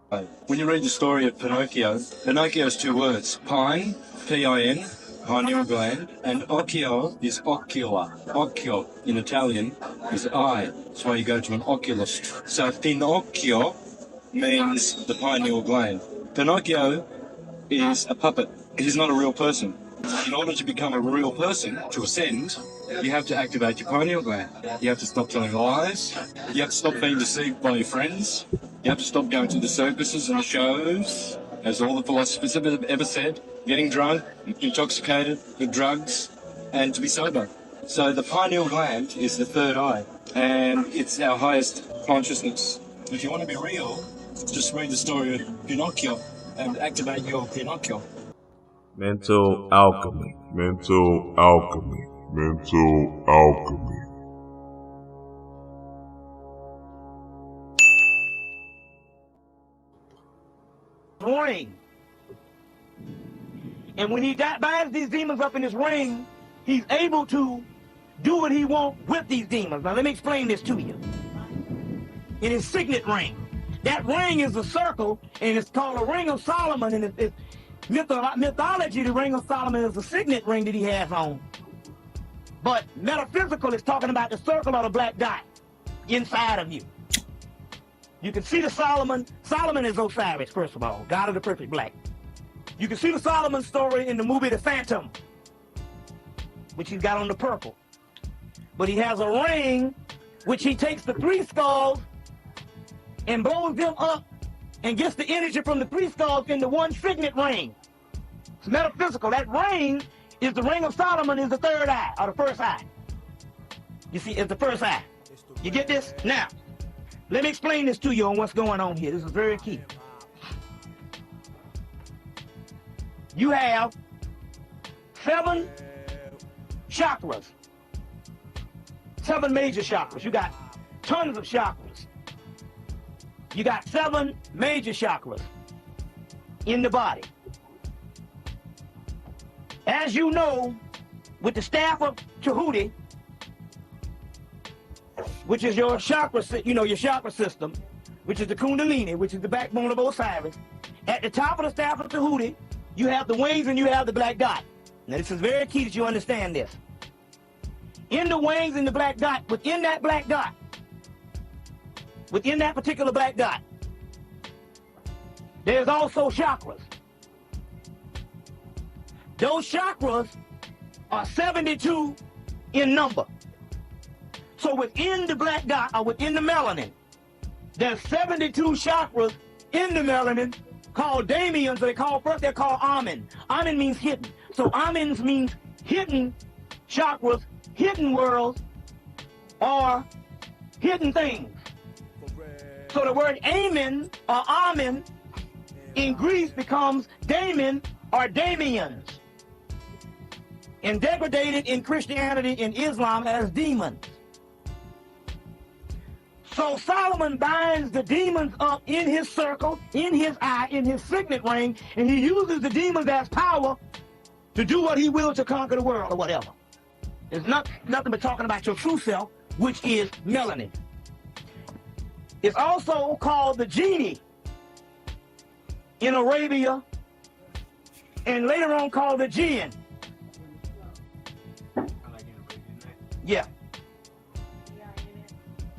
When you read the story of Pinocchio, Pinocchio is two words: pine, P-I-N, pineal gland, and occhio is ocular. Occhio in Italian is eye. That's why you go to an oculist. So Pinocchio means the pineal gland. Pinocchio is a puppet. He's not a real person. In order to become a real person, to ascend, you have to activate your pineal gland. You have to stop telling lies. You have to stop being deceived by your friends. You have to stop going to the circuses and the shows, as all the philosophers have ever said, getting drunk, intoxicated with drugs, and to be sober. So the pineal gland is the third eye, and it's our highest consciousness. If you want to be real, just read the story of Pinocchio and activate your Pinocchio. Mental alchemy, mental alchemy, mental alchemy. Ring. And when he binds these demons up in his ring, he's able to do what he wants with these demons. Now let me explain this to you. In his signet ring. That ring is a circle, and it's called a ring of Solomon, and it's mythology, the ring of Solomon is a signet ring that he has on. But metaphysical is talking about the circle or the black dot inside of you. You can see the Solomon. Solomon is Osiris, first of all, God of the perfect black. You can see the Solomon story in the movie The Phantom, which he's got on the purple. But he has a ring, which he takes the three skulls and blows them up and gets the energy from the three skulls into one signet ring. It's metaphysical. That ring is the ring of Solomon, is the third eye, or the first eye. You see, it's the first eye. You get this? Now, let me explain this to you on what's going on here. This is very key. You have 7 chakras. 7 major chakras. You got tons of chakras. You got 7 major chakras in the body. As you know, with the staff of Tahuti, which is your chakra, your chakra system, which is the Kundalini, which is the backbone of Osiris. At the top of the staff of Tahuti, you have the wings and you have the black dot. Now this is very key that you understand this. In the wings and the black dot, within that black dot, within that particular black dot, there's also chakras. Those chakras are 72 in number. So within the black dot, or within the melanin, there's 72 chakras in the melanin called damians. They're called amen. Amen means hidden. So amens means hidden chakras, hidden worlds, or hidden things. So the word amen or amen in Greece becomes daemon or damians, and degraded in Christianity and Islam as demons. So Solomon binds the demons up in his circle, in his eye, in his signet ring, and he uses the demons as power to do what he will to conquer the world or whatever. It's nothing but talking about your true self, which is melanin. It's also called the genie in Arabia, and later on called the jinn. Yeah.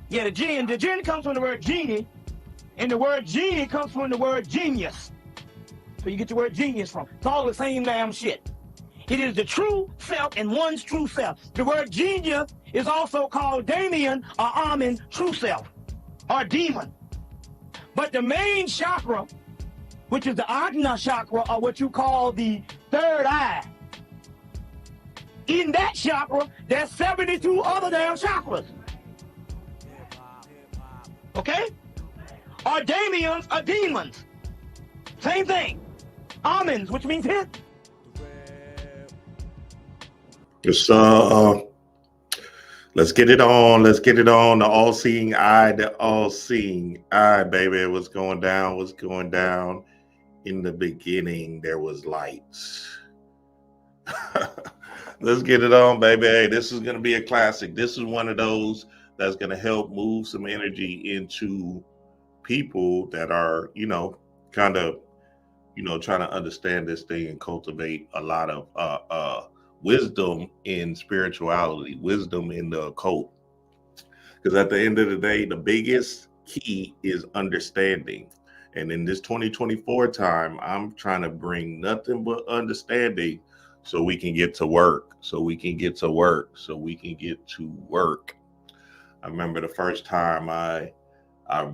Yeah, the jinn. The jinn comes from the word genie, and the word genie comes from the word genius. So you get your word genius from. It's all the same damn shit. It is the true self and one's true self. The word genius is also called Damien or Amen, true self, or demon. But the main chakra, which is the Ajna chakra, or what you call the third eye, in that chakra, there's 72 other damn chakras. Okay? Or Damians or demons. Same thing. Amens, which means hidden. So let's get it on. Let's get it on. The all-seeing eye, the all-seeing eye, baby. What's going down? What's going down? In the beginning, there was lights. Let's get it on, baby. Hey, this is going to be a classic. This is one of those that's going to help move some energy into people that are, kind of, trying to understand this thing and cultivate a lot of wisdom in spirituality, wisdom in the occult. Because at the end of the day, the biggest key is understanding. And in this 2024 time, I'm trying to bring nothing but understanding so we can get to work, so we can get to work, so we can get to work. I remember the first time I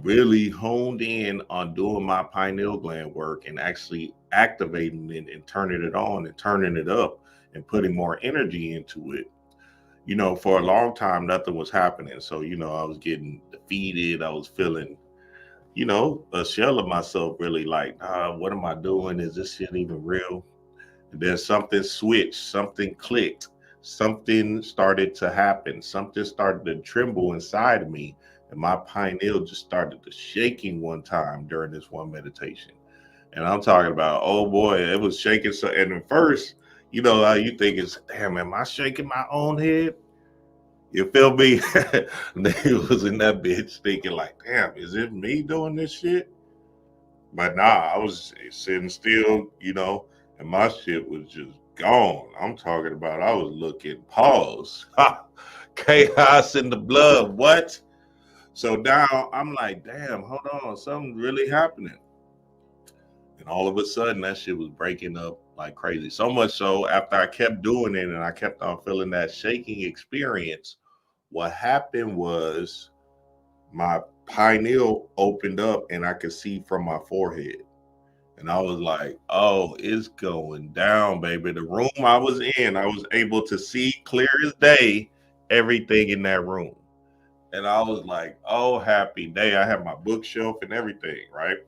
really honed in on doing my pineal gland work and actually activating it and turning it on and turning it up and putting more energy into it. For a long time, nothing was happening. So, I was getting defeated. I was feeling, a shell of myself, really like, what am I doing? Is this shit even real? And then something switched, something clicked, something started to happen, something started to tremble inside of me. And my pineal just started to shaking one time during this one meditation. And I'm talking about, oh boy, it was shaking. So, and at first, you think it's, damn, am I shaking my own head? You feel me? They was in that bitch thinking like, damn, is it me doing this shit? But nah, I was sitting still, and my shit was just gone. I'm talking about, I was looking, pause. Chaos in the blood, what? So now I'm like, damn, hold on, something's really happening. And all of a sudden, that shit was breaking up like crazy. So much so, after I kept doing it and I kept on feeling that shaking experience, what happened was my pineal opened up and I could see from my forehead. And I was like, oh, it's going down, baby. The room I was in, I was able to see clear as day everything in that room. And I was like, oh, happy day. I have my bookshelf and everything, right?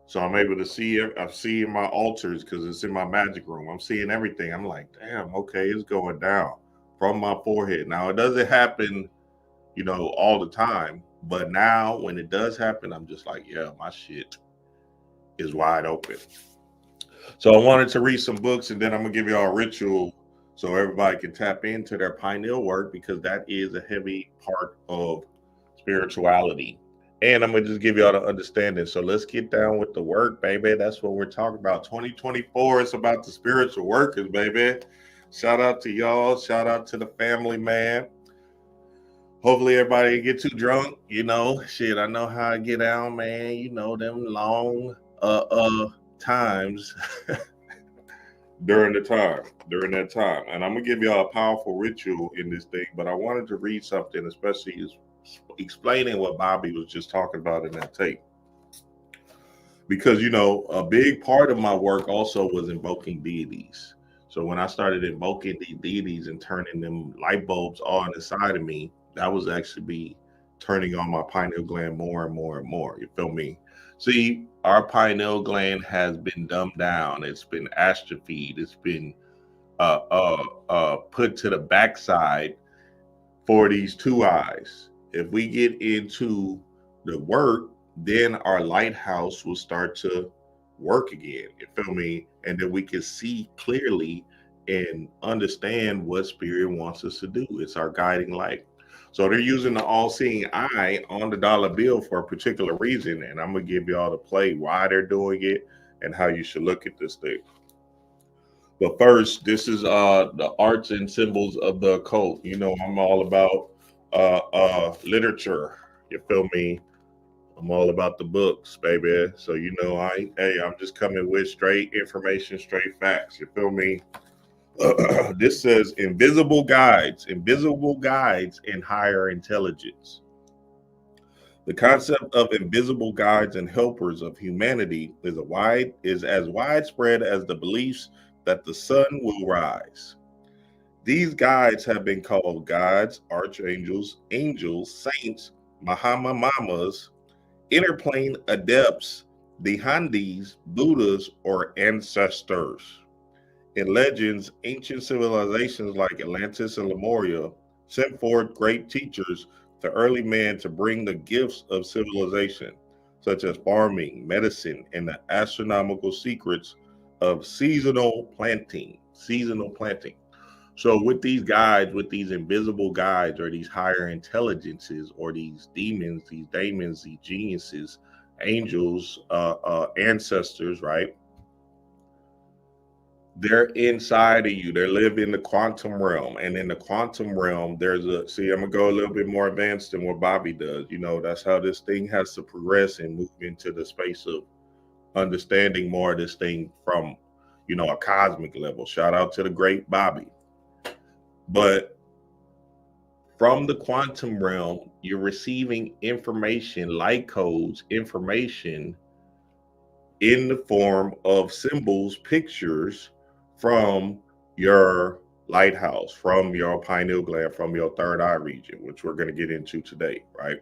So I'm able to see, I'm seeing my altars because it's in my magic room. I'm seeing everything. I'm like, damn, okay, it's going down from my forehead. Now, it doesn't happen, all the time. But now when it does happen, I'm just like, yeah, my shit is wide open. So I wanted to read some books and then I'm going to give you all a ritual so everybody can tap into their pineal work because that is a heavy part of spirituality. And I'm going to just give you all the understanding. So let's get down with the work, baby. That's what we're talking about. 2024 is about the spiritual workers, baby. Shout out to y'all. Shout out to the family, man. Hopefully everybody get too drunk. Shit, I know how I get down, man. Them long times during that time. And I'm going to give y'all a powerful ritual in this thing. But I wanted to read something, especially explaining what Bobby was just talking about in that tape. Because, a big part of my work also was invoking deities. So when I started invoking these deities and turning them light bulbs on inside of me, that was actually turning on my pineal gland more and more and more. You feel me? See, our pineal gland has been dumbed down. It's been atrophied. It's been put to the backside for these two eyes. If we get into the work, then our lighthouse will start to work again. You feel me? And then we can see clearly and understand what spirit wants us to do. It's our guiding light. So they're using the all-seeing eye on the dollar bill for a particular reason. And I'm going to give you all the play why they're doing it and how you should look at this thing. But first, this is the arts and symbols of the occult. I'm all about literature. You feel me? I'm all about the books, baby. So I'm just coming with straight information, straight facts. You feel me? This says invisible guides and higher intelligence. The concept of invisible guides and helpers of humanity is as widespread as the beliefs that the sun will rise. These guides have been called gods, archangels, angels, saints, Mahamamas, interplane adepts, Dhandis, Buddhas, or ancestors. In legends, ancient civilizations like Atlantis and Lemuria sent forth great teachers to early man to bring the gifts of civilization, such as farming, medicine, and the astronomical secrets of seasonal planting. So with these guides, with these invisible guides or these higher intelligences or these demons, these geniuses, angels, ancestors, right? They're inside of you. They live in the quantum realm. And in the quantum realm, there's see, I'm gonna go a little bit more advanced than what Bobby does. You know, that's how this thing has to progress and move into the space of understanding more of this thing from, you know, a cosmic level. Shout out to the great Bobby. But from the quantum realm, you're receiving information, light codes, information in the form of symbols, pictures from your lighthouse, from your pineal gland, from your third eye region, which we're going to get into today, right?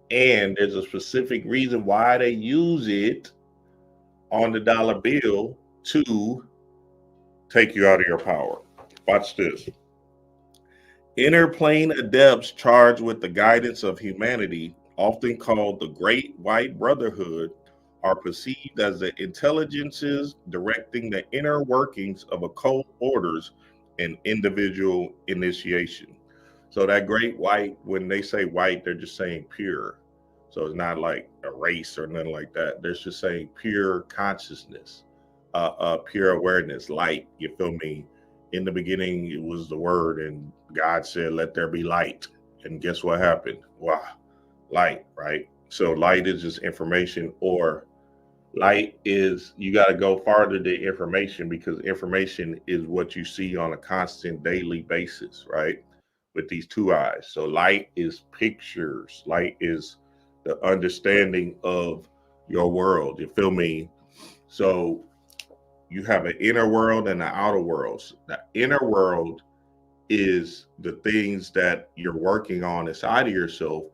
And there's a specific reason why they use it on the dollar bill to take you out of your power. Watch this. Inner plane adepts charged with the guidance of humanity, often called the Great White Brotherhood, are perceived as the intelligences directing the inner workings of occult orders and individual initiation. So that great white, when they say white, they're just saying pure. So it's not like a race or nothing like that. They're just saying pure consciousness, pure awareness, light. You feel me? In the beginning, it was the word, and God said, "Let there be light." And guess what happened? Wow, light, right? So light is just information, or light is, you got to go farther than information, because information is what you see on a constant daily basis, right? With these two eyes. So light is pictures. Light is the understanding of your world. You feel me? So you have an inner world and an outer world. The inner world is the things that you're working on inside of yourself.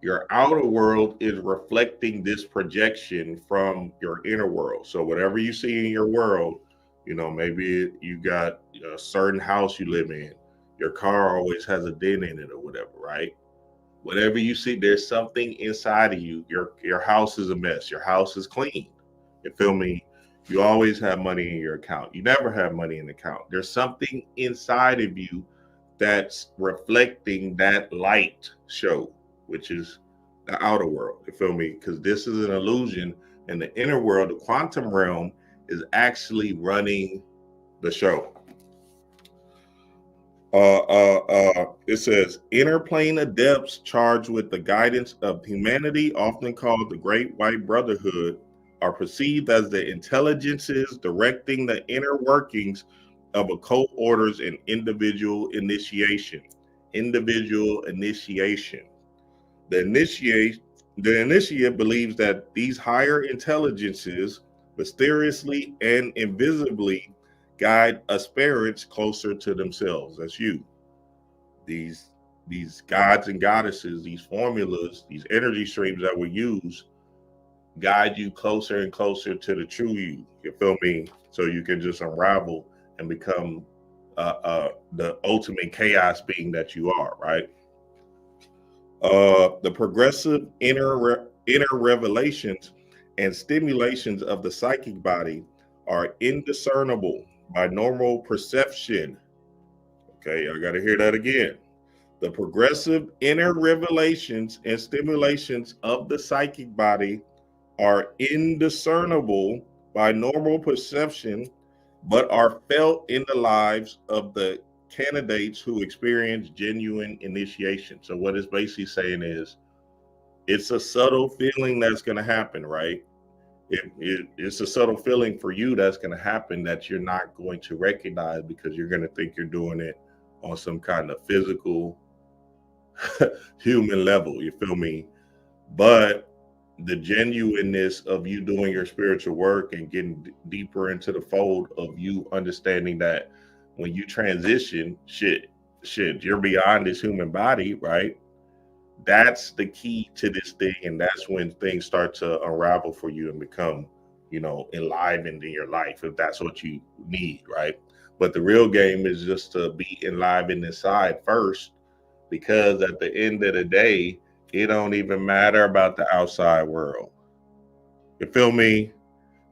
Your outer world is reflecting this projection from your inner world. So whatever you see in your world, you know, maybe you got a certain house you live in, your car always has a dent in it or whatever, right? Whatever you see, there's something inside of you. Your house is a mess. Your house is clean. You feel me? You always have money in your account. You never have money in the account. There's something inside of you that's reflecting that light show, which is the outer world. You feel me? Because this is an illusion, and the inner world, the quantum realm, is actually running the show. It says inner plane adepts charged with the guidance of humanity, often called the Great White Brotherhood, are perceived as the intelligences directing the inner workings of occult orders and individual initiation. Individual initiation. The initiate believes that these higher intelligences mysteriously and invisibly guide aspirants closer to themselves. That's you. These gods and goddesses, these formulas, these energy streams that we use guide you closer and closer to the true you. You feel me? So you can just unravel and become the ultimate chaos being that you are, right? The progressive inner revelations and stimulations of the psychic body are indiscernible by normal perception. Okay, I got to hear that again. The progressive inner revelations and stimulations of the psychic body are indiscernible by normal perception, but are felt in the lives of the candidates who experience genuine initiation. So what it's basically saying is, it's a subtle feeling that's going to happen, right? It's a subtle feeling for you that's going to happen that you're not going to recognize, because you're going to think you're doing it on some kind of physical human level. You feel me? But the genuineness of you doing your spiritual work and getting deeper into the fold of you understanding that when you transition, shit, you're beyond this human body, right? That's the key to this thing, and that's when things start to unravel for you and become, you know, enlivened in your life, if that's what you need, right? But the real game is just to be enlivened inside first, because at the end of the day, it don't even matter about the outside world. You feel me?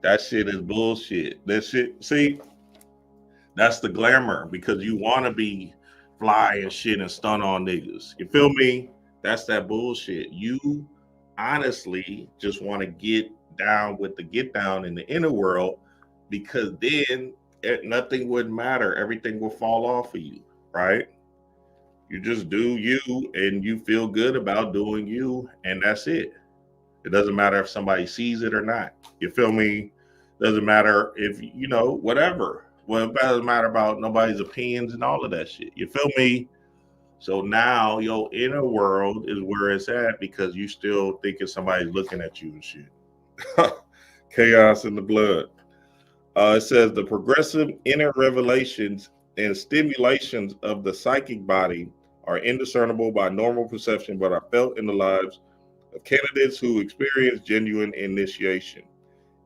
That shit is bullshit. That shit, see, That's the glamour, because you want to be fly and shit and stun on niggas. You feel me? That's that bullshit. You honestly just want to get down with the get down in the inner world, because then nothing would matter. Everything will fall off of you, right? You just do you, and you feel good about doing you, and that's it. It doesn't matter if somebody sees it or not. You feel me? Doesn't matter if, whatever. Well, it doesn't matter about nobody's opinions and all of that shit. You feel me? So now your inner world is where it's at, because you still thinking somebody's looking at you and shit. Chaos in the blood. It says the progressive inner revelations and stimulations of the psychic body are indiscernible by normal perception, but are felt in the lives of candidates who experience genuine initiation.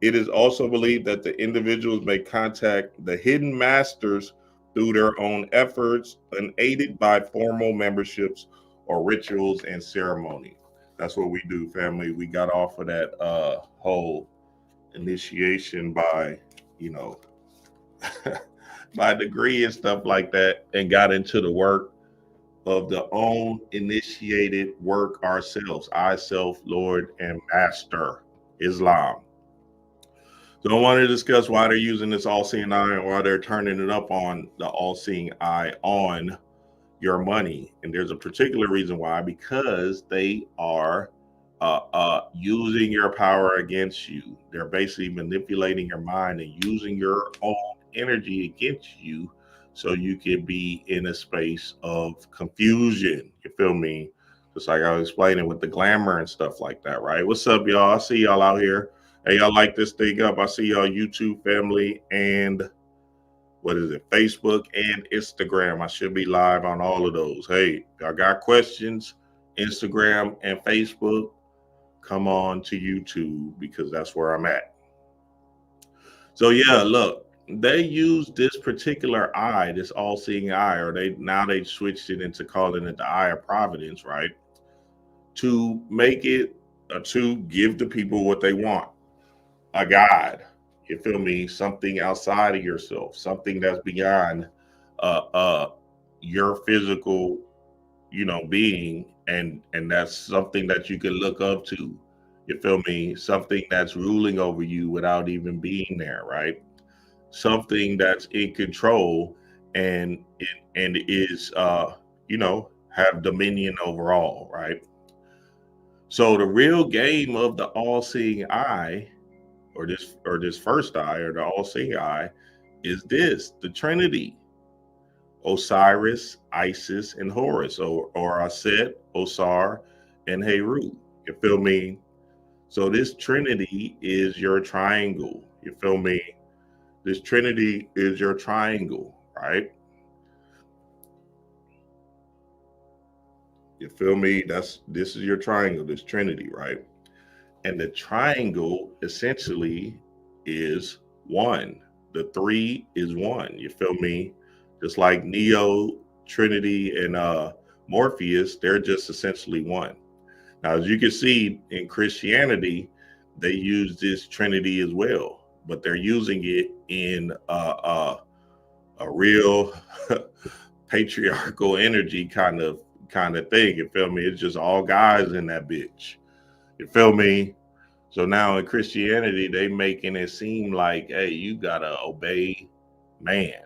It is also believed that the individuals may contact the hidden masters through their own efforts, unaided by formal memberships or rituals and ceremony. That's what we do, family. We got off of that whole initiation by, by degree and stuff like that, and got into the work of the own initiated work ourselves. I, self, Lord, and Master, Islam. So I want to discuss why they're using this all-seeing eye, and why they're turning it up on the all-seeing eye on your money. And there's a particular reason why, because they are using your power against you. They're basically manipulating your mind and using your own energy against you, so you can be in a space of confusion. You feel me? Just like I was explaining with the glamour and stuff like that, right? What's up, y'all? I see y'all out here. Hey, y'all like this thing up? I see y'all YouTube family and what is it? Facebook and Instagram. I should be live on all of those. Hey, y'all got questions? Instagram and Facebook, come on to YouTube, because that's where I'm at. So yeah, look, they use this particular eye, this all-seeing eye, or they switched it into calling it the eye of providence, right? To make it to give the people what they want. A God, you feel me? Something outside of yourself, something that's beyond your physical, being, and that's something that you can look up to. You feel me? Something that's ruling over you without even being there, right? Something that's in control and is have dominion over all, right? So the real game of the all-seeing eye, or this first eye, or the all-seeing eye, is the Trinity: Osiris, Isis, and Horus, or Aset, Osar, and Heru. You feel me? So this Trinity is your triangle. You feel me? This Trinity is your triangle, right? You feel me? This is your triangle, this Trinity, right? And the triangle essentially is one. The three is one. You feel me? Just like Neo, Trinity, and Morpheus, they're just essentially one. Now, as you can see in Christianity, they use this Trinity as well, but they're using it in a real patriarchal energy kind of thing. You feel me? It's just all guys in that bitch. You feel me? So now in Christianity, they making it seem like, hey, you gotta obey man.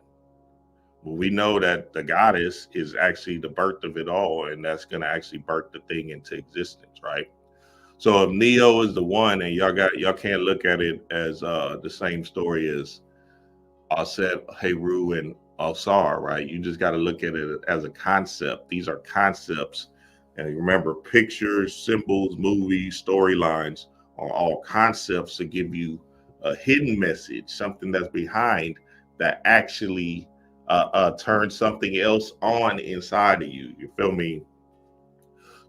Well, we know that the goddess is actually the birth of it all, and that's gonna actually birth the thing into existence, right? So if Neo is the one, and y'all can't look at it as the same story as Aset, Heru, and Alsar, right? You just got to look at it as a concept. These are concepts, and remember, pictures, symbols, movies, storylines are all concepts to give you a hidden message, something that's behind that actually turns something else on inside of you. You feel me?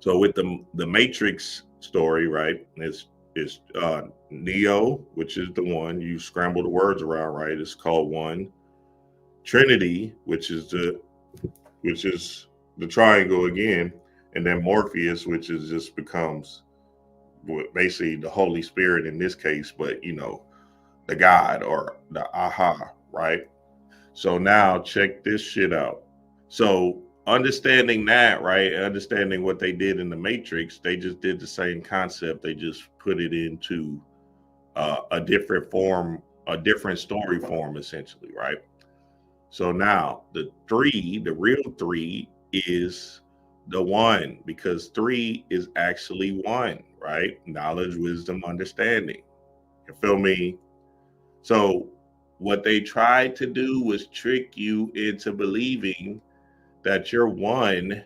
So with the Matrix story, right? It's Neo, which is the one. You scramble the words around, right? It's called one. Trinity, which is the triangle again, and then Morpheus, which is just becomes basically the Holy Spirit in this case, but the God, or the Aha, right? So now check this shit out. So understanding that, right? Understanding what they did in the Matrix, they just did the same concept. They just put it into a different form, a different story form, essentially, right? So now the three, the real three, is the one, because three is actually one, right? Knowledge, wisdom, understanding. You feel me? So what they tried to do was trick you into believing that your one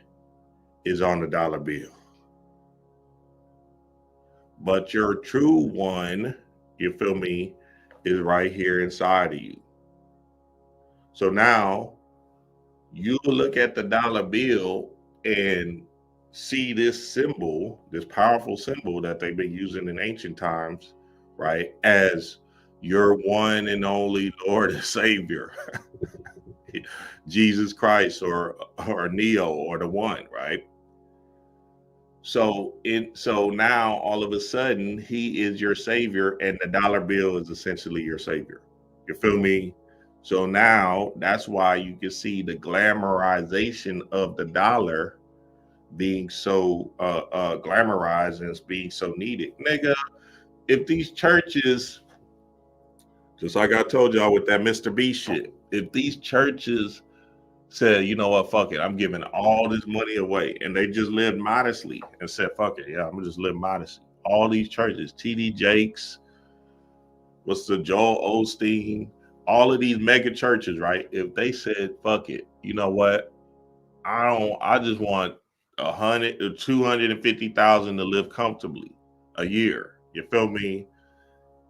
is on the dollar bill. But your true one, you feel me, is right here inside of you. So now you look at the dollar bill and see this symbol, this powerful symbol that they've been using in ancient times, right, as your one and only Lord and Savior, Jesus Christ, or Neo, or the one, right? So now all of a sudden he is your savior, and the dollar bill is essentially your savior. You feel me? So now that's why you can see the glamorization of the dollar being so glamorized and being so needed. Nigga, if these churches, just like I told y'all with that Mr. B shit, if these churches said, you know what, fuck it, I'm giving all this money away, and they just lived modestly and said, fuck it, yeah, I'm gonna just live modestly. All these churches, TD Jakes, what's the Joel Osteen, all of these mega churches, right? If they said, fuck it, you know what, I just want 100 or 250,000 to live comfortably a year. You feel me?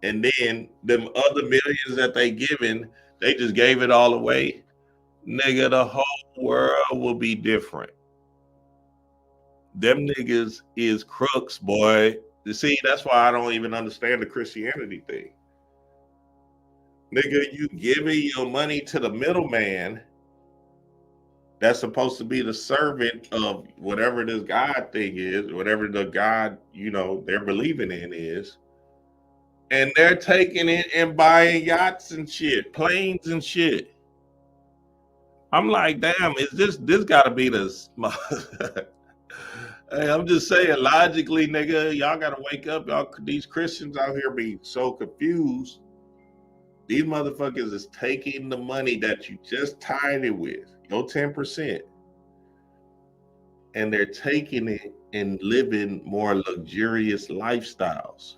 And then them other millions that they given, they just gave it all away. Nigga, the whole world will be different. Them niggas is crooks, boy. You see, that's why I don't even understand the Christianity thing. Nigga, you giving your money to the middleman that's supposed to be the servant of whatever this God thing is, whatever the God, you know, they're believing in is. And they're taking it and buying yachts and shit, planes and shit. I'm like, damn, is this gotta be the hey, I'm just saying, logically, nigga, y'all gotta wake up. Y'all, these Christians out here be so confused. These motherfuckers is taking the money that you just tied it with, your 10%, and they're taking it and living more luxurious lifestyles.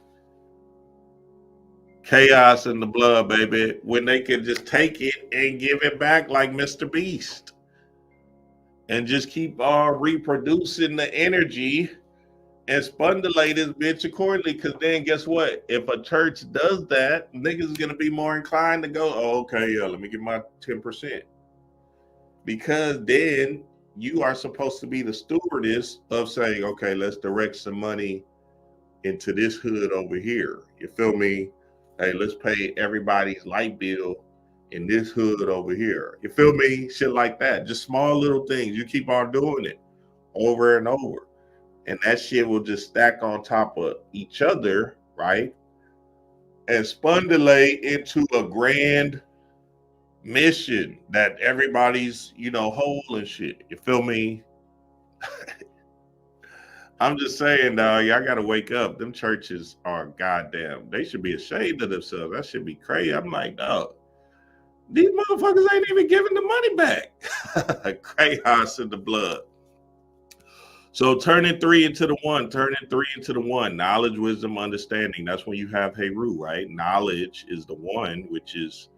Chaos in the blood, baby, when they can just take it and give it back like Mr. Beast. And just keep on reproducing the energy and spundulate this bitch accordingly. Because then guess what? If a church does that, niggas is going to be more inclined to go, oh, okay, yeah, let me get my 10%. Because then you are supposed to be the stewardess of saying, okay, let's direct some money into this hood over here. You feel me? Hey, let's pay everybody's light bill in this hood over here. You feel me? Shit like that. Just small little things. You keep on doing it over and over. And that shit will just stack on top of each other, right? And spundulate into a grand mission that everybody's, you know, whole and shit. You feel me? I'm just saying, dog, y'all gotta wake up. Them churches are goddamn. They should be ashamed of themselves. That should be crazy. I'm like, dog, these motherfuckers ain't even giving the money back. Chaos in the blood. So turning three into the one, knowledge, wisdom, understanding. That's when you have Heru, right? Knowledge is the one, which is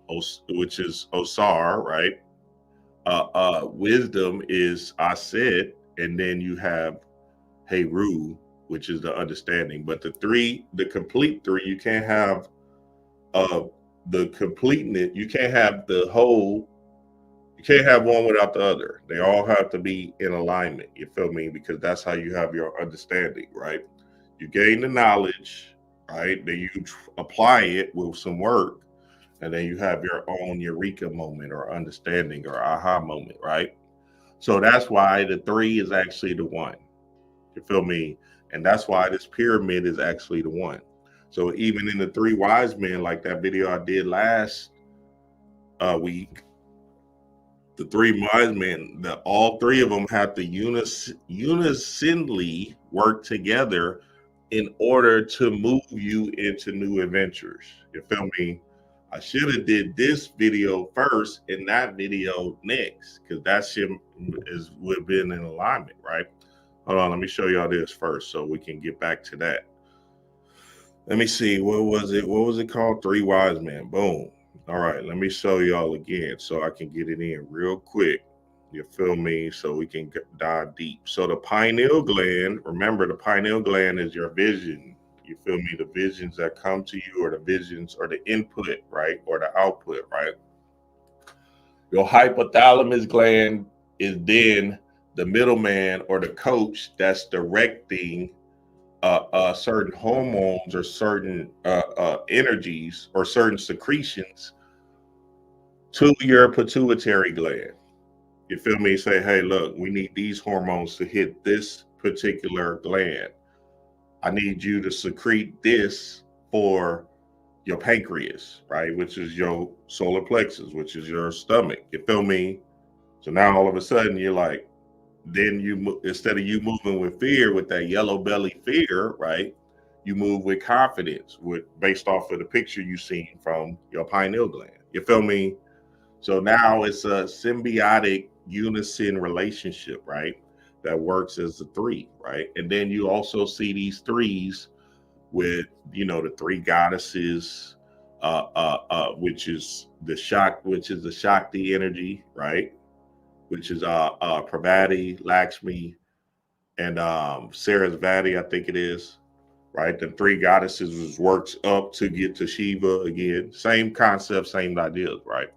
Osar, right? Wisdom is Aset, and then you have Heru, which is the understanding. But the complete three, you can't have the completeness, you can't have the whole, you can't have one without the other. They all have to be in alignment, you feel me? Because that's how you have your understanding, right? You gain the knowledge, right? Then you apply it with some work, and then you have your own eureka moment or understanding or aha moment, right? So that's why the three is actually the one. You feel me? And that's why this pyramid is actually the one. So even in the three wise men, like that video I did last week, the three wise men, that all three of them have to unisonly work together in order to move you into new adventures. You feel me? I should have did this video first and that video next, because that shit would have been in alignment, right? Hold on, let me show y'all this first so we can get back to that. Let me see, what was it? What was it called? Three wise men. Boom. All right, let me show y'all again so I can get it in real quick. You feel me? So we can dive deep. So the pineal gland, remember the pineal gland is your vision. You feel me? The visions that come to you, or the visions, or the input, right? Or the output, right? Your hypothalamus gland is then the middleman or the coach that's directing certain hormones or certain energies or certain secretions to your pituitary gland. You feel me? Say, hey, look, we need these hormones to hit this particular gland. I need you to secrete this for your pancreas, right? Which is your solar plexus, which is your stomach. You feel me? So now all of a sudden you're like, then you, instead of you moving with fear, with that yellow belly fear, right? You move with confidence, with based off of the picture you seen from your pineal gland. You feel me? So now it's a symbiotic unison relationship, right? That works as a three, right? And then you also see these threes with, you know, the three goddesses, which is the Shakti energy, right? Which is Pravati, Lakshmi, and Sarasvati, I think it is, right? The three goddesses works up to get to Shiva again. Same concept, same ideas, right?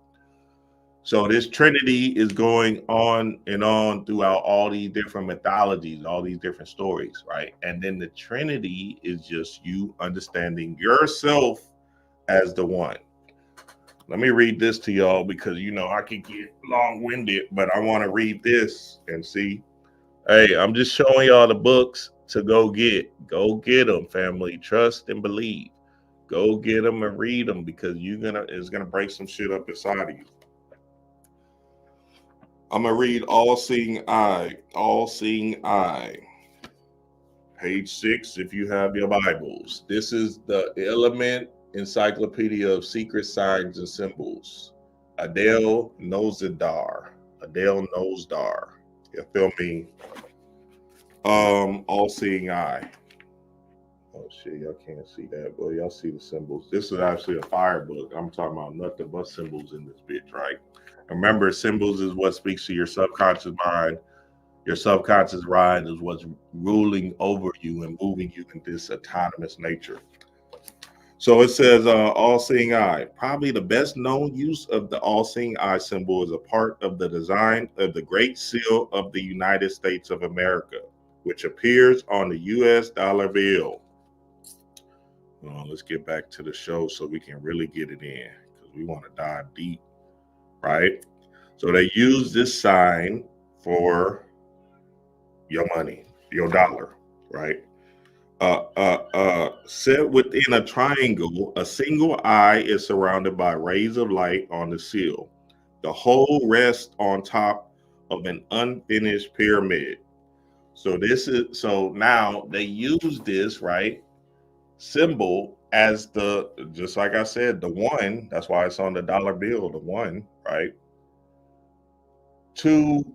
So this Trinity is going on and on throughout all these different mythologies, all these different stories, right? And then the Trinity is just you understanding yourself as the one. Let me read this to y'all because, you know, I can get long-winded, but I want to read this and see. Hey, I'm just showing y'all the books to go get. Go get them, family. Trust and believe. Go get them and read them, because it's gonna break some shit up inside of you. I'm gonna read All Seeing Eye. All Seeing Eye. Page 6, if you have your Bibles. This is the Element Encyclopedia of Secret Signs and Symbols. Adele Nozdar. Adele Nozdar. You feel me? All Seeing Eye. Oh shit, y'all can't see that, but y'all see the symbols. This is actually a fire book. I'm talking about nothing but symbols in this bitch, right? Remember, symbols is what speaks to your subconscious mind. Your subconscious mind is what's ruling over you and moving you in this autonomous nature. So it says all-seeing eye. Probably the best known use of the all-seeing eye symbol is a part of the design of the Great Seal of the United States of America, which appears on the US dollar bill. Let's get back to the show so we can really get it in, because we want to dive deep, right? So they use this sign for your money, your dollar, right? Set within a triangle, a single eye is surrounded by rays of light on the seal. The whole rests on top of an unfinished pyramid. So now they use this, right, symbol as just like I said, the one. That's why it's on the dollar bill, the one, right? To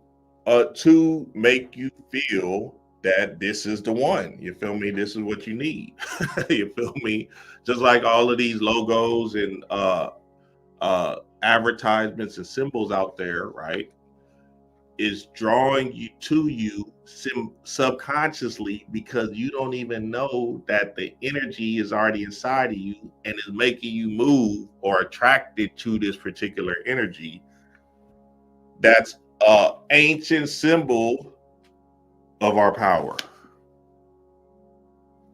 make you feel that this is the one. You feel me? This is what you need. You feel me? Just like all of these logos and advertisements and symbols out there, right, is drawing you to you subconsciously, because you don't even know that the energy is already inside of you and is making you move or attracted to this particular energy. That's an ancient symbol of our power.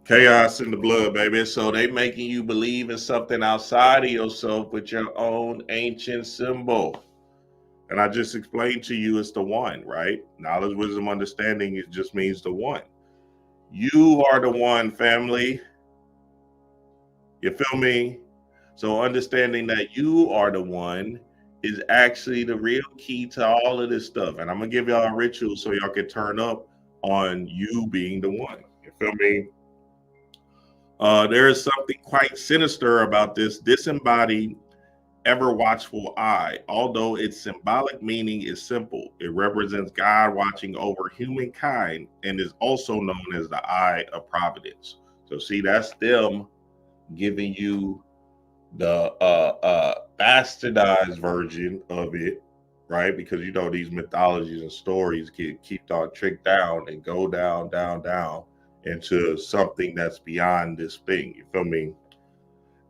Chaos in the blood, baby. So they making you believe in something outside of yourself with your own ancient symbol. And I just explained to you it's the one, right? Knowledge, wisdom, understanding, it just means the one. You are the one, family. You feel me? So understanding that you are the one, is actually the real key to all of this stuff. And I'm gonna give y'all a ritual so y'all can turn up on you being the one. You feel me? There is something quite sinister about this disembodied, ever watchful eye. Although its symbolic meaning is simple, it represents God watching over humankind and is also known as the eye of providence. So see, that's them giving you the bastardized version of it, right? Because you know these mythologies and stories keep on tricked down and go down, down, down into something that's beyond this thing. You feel me?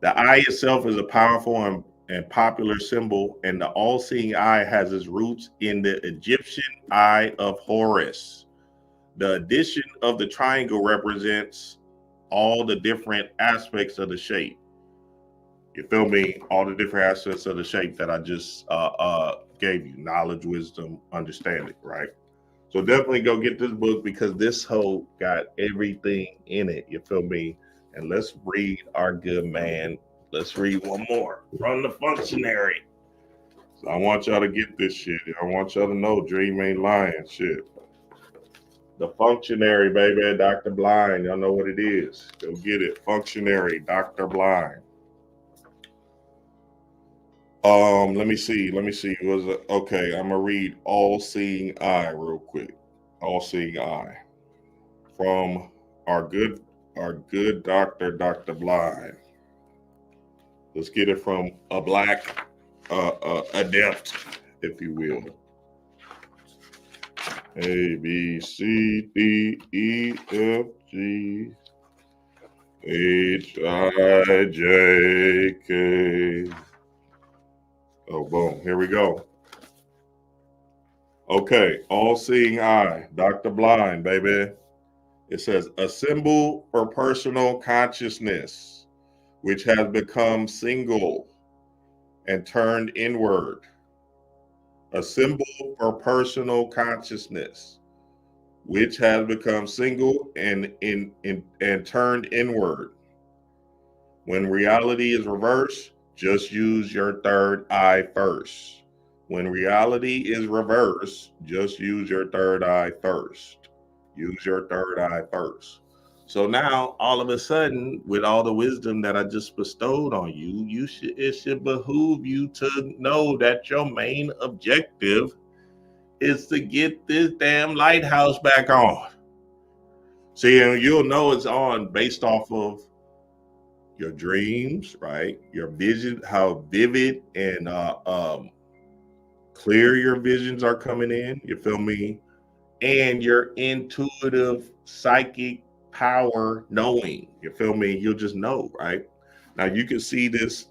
The eye itself is a powerful and popular symbol, and the all-seeing eye has its roots in the Egyptian eye of Horus. The addition of the triangle represents all the different aspects of the shape. You feel me? All the different aspects of the shape that I just gave you: knowledge, wisdom, understanding, right? So definitely go get this book because this whole got everything in it. You feel me? And let's read our good man. Let's read one more from the Functionary. So I want y'all to get this shit. I want y'all to know Dream ain't lying shit. The Functionary, baby, Dr. Blind. Y'all know what it is. Go get it. Functionary, Dr. Blind. Let me see. Was it okay? I'm gonna read All Seeing Eye real quick. All Seeing Eye from our good doctor, Dr. Blind. Let's get it from a black adept, if you will. A B C D E F G H I J K. Oh, boom. Here we go. Okay. All-seeing eye. Dr. Blind, baby. It says, a symbol for personal consciousness, which has become single and turned inward. A symbol for personal consciousness, which has become single and turned inward. When reality is reversed, just use your third eye first. When reality is reversed, just use your third eye first. Use your third eye first. So now, all of a sudden, with all the wisdom that I just bestowed on you, it should behoove you to know that your main objective is to get this damn lighthouse back on. See, and you'll know it's on based off of your dreams, right? Your vision, how vivid and clear your visions are coming in. You feel me? And your intuitive psychic power knowing. You feel me? You'll just know, right? Now you can see this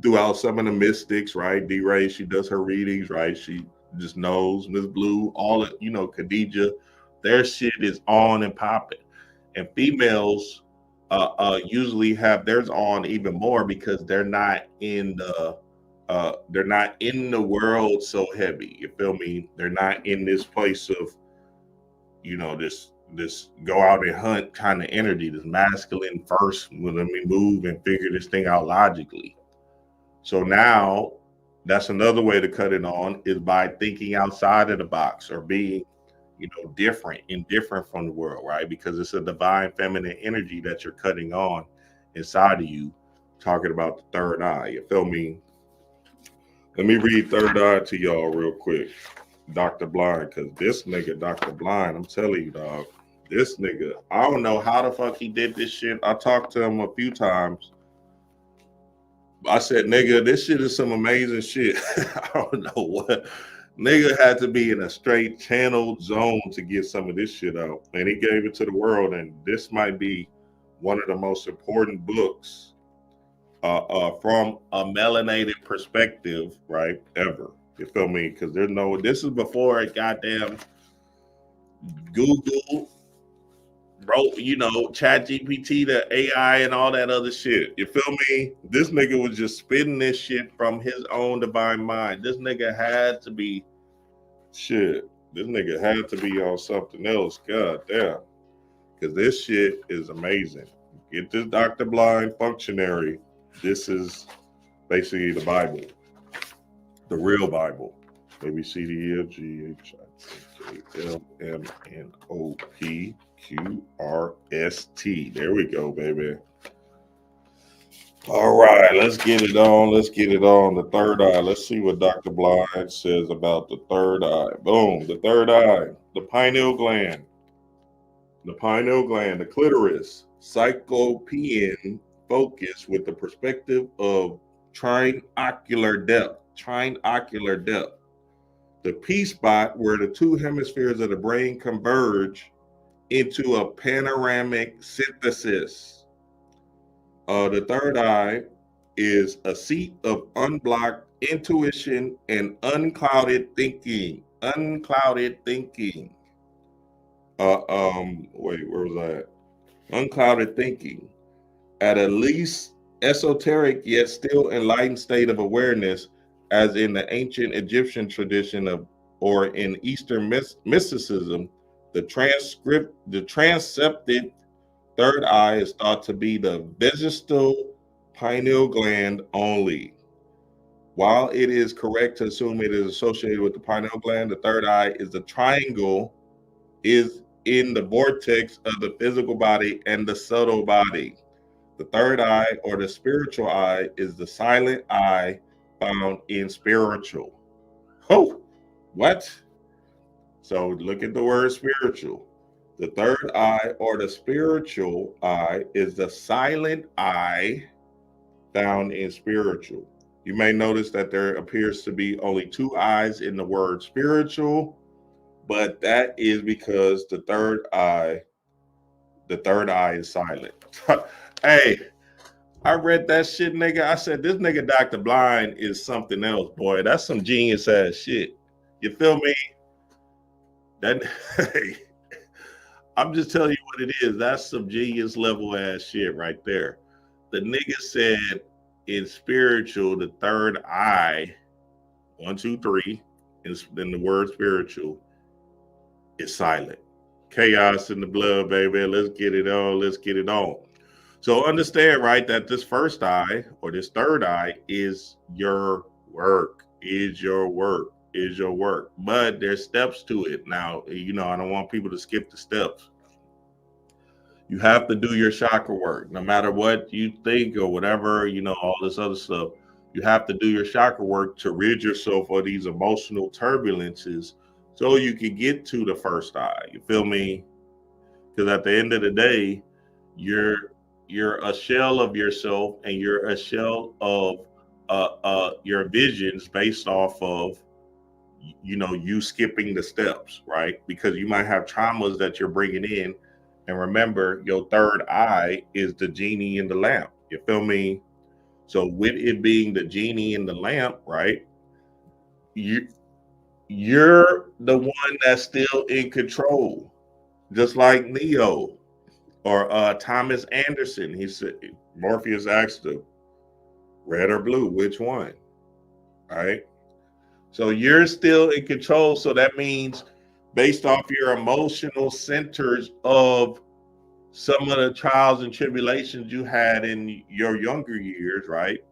throughout some of the mystics, right? D-Ray, she does her readings, right? She just knows. Miss Blue, all of, Khadija, their shit is on and popping. And females usually have theirs on even more because they're not in the world so heavy. You feel me? They're not in this place of, this go out and hunt kind of energy, this masculine first, let me move and figure this thing out logically. So now that's another way to cut it on is by thinking outside of the box or being different from the world, right? Because it's a divine feminine energy that you're cutting on inside of you, talking about the third eye. You feel me? Let me read third eye to y'all real quick. Dr. Blind, because this nigga, Dr. Blind, I'm telling you, dog, this nigga, I don't know how the fuck he did this shit. I talked to him a few times. I said, nigga, this shit is some amazing shit. I don't know what. Nigga had to be in a straight channeled zone to get some of this shit out. And he gave it to the world. And this might be one of the most important books from a melanated perspective, right? Ever. You feel me? Because this is before goddamn Google wrote, Chat GPT, the AI and all that other shit. You feel me? This nigga was just spitting this shit from his own divine mind. This nigga had to be shit. This nigga had to be on something else. God damn. Because this shit is amazing. Get this Dr. Blind Functionary. This is basically the Bible. The real Bible. ABCDEFGHIJKLMNOPQRST. There we go, baby. All right, let's get it on. Let's get it on. The third eye. Let's see what Dr. Blind says about the third eye. Boom. The third eye. The pineal gland. The pineal gland. The clitoris. Cyclopean focus with the perspective of trinocular depth. Trinocular depth. The P spot where the two hemispheres of the brain converge into a panoramic synthesis. The third eye is a seat of unblocked intuition and unclouded thinking. Unclouded thinking. Wait, where was that? Unclouded thinking. At a least esoteric yet still enlightened state of awareness, as in the ancient Egyptian tradition of, or in Eastern mysticism, the transcepted third eye is thought to be the vestigial pineal gland only. While it is correct to assume it is associated with the pineal gland, the third eye is the triangle, is in the vortex of the physical body and the subtle body. The third eye, or the spiritual eye, is the silent eye found in spiritual. Oh, what? So look at the word spiritual. The third eye, or the spiritual eye, is the silent eye found in spiritual. You may notice that there appears to be only two eyes in the word spiritual, but that is because the third eye is silent. Hey, I read that shit, nigga. I said, this nigga Dr. Blind is something else, boy. That's some genius ass shit. You feel me? That hey. I'm just telling you what it is. That's some genius level ass shit right there. The nigga said in spiritual, the third eye, 1, 2, 3, is then the word spiritual is silent. Chaos in the blood, baby. Let's get it on. Let's get it on. So understand, right, that this first eye or this third eye is your work, is your work. Is your work, but there's steps to it. Now, you know, I don't want people to skip the steps. You have to do your chakra work, no matter what you think or whatever, you know, all this other stuff. You have to do your chakra work to rid yourself of these emotional turbulences so you can get to the first eye. You feel me? Because at the end of the day, you're a shell of yourself, and you're a shell of your visions based off of, you know, you skipping the steps, right? Because you might have traumas that you're bringing in. And remember, your third eye is the genie in the lamp. You feel me? So with it being the genie in the lamp, right? You're the one that's still in control. Just like Neo or Thomas Anderson. He said, Morpheus asked him, red or blue, which one? Right? So you're still in control. So that means based off your emotional centers of some of the trials and tribulations you had in your younger years, right?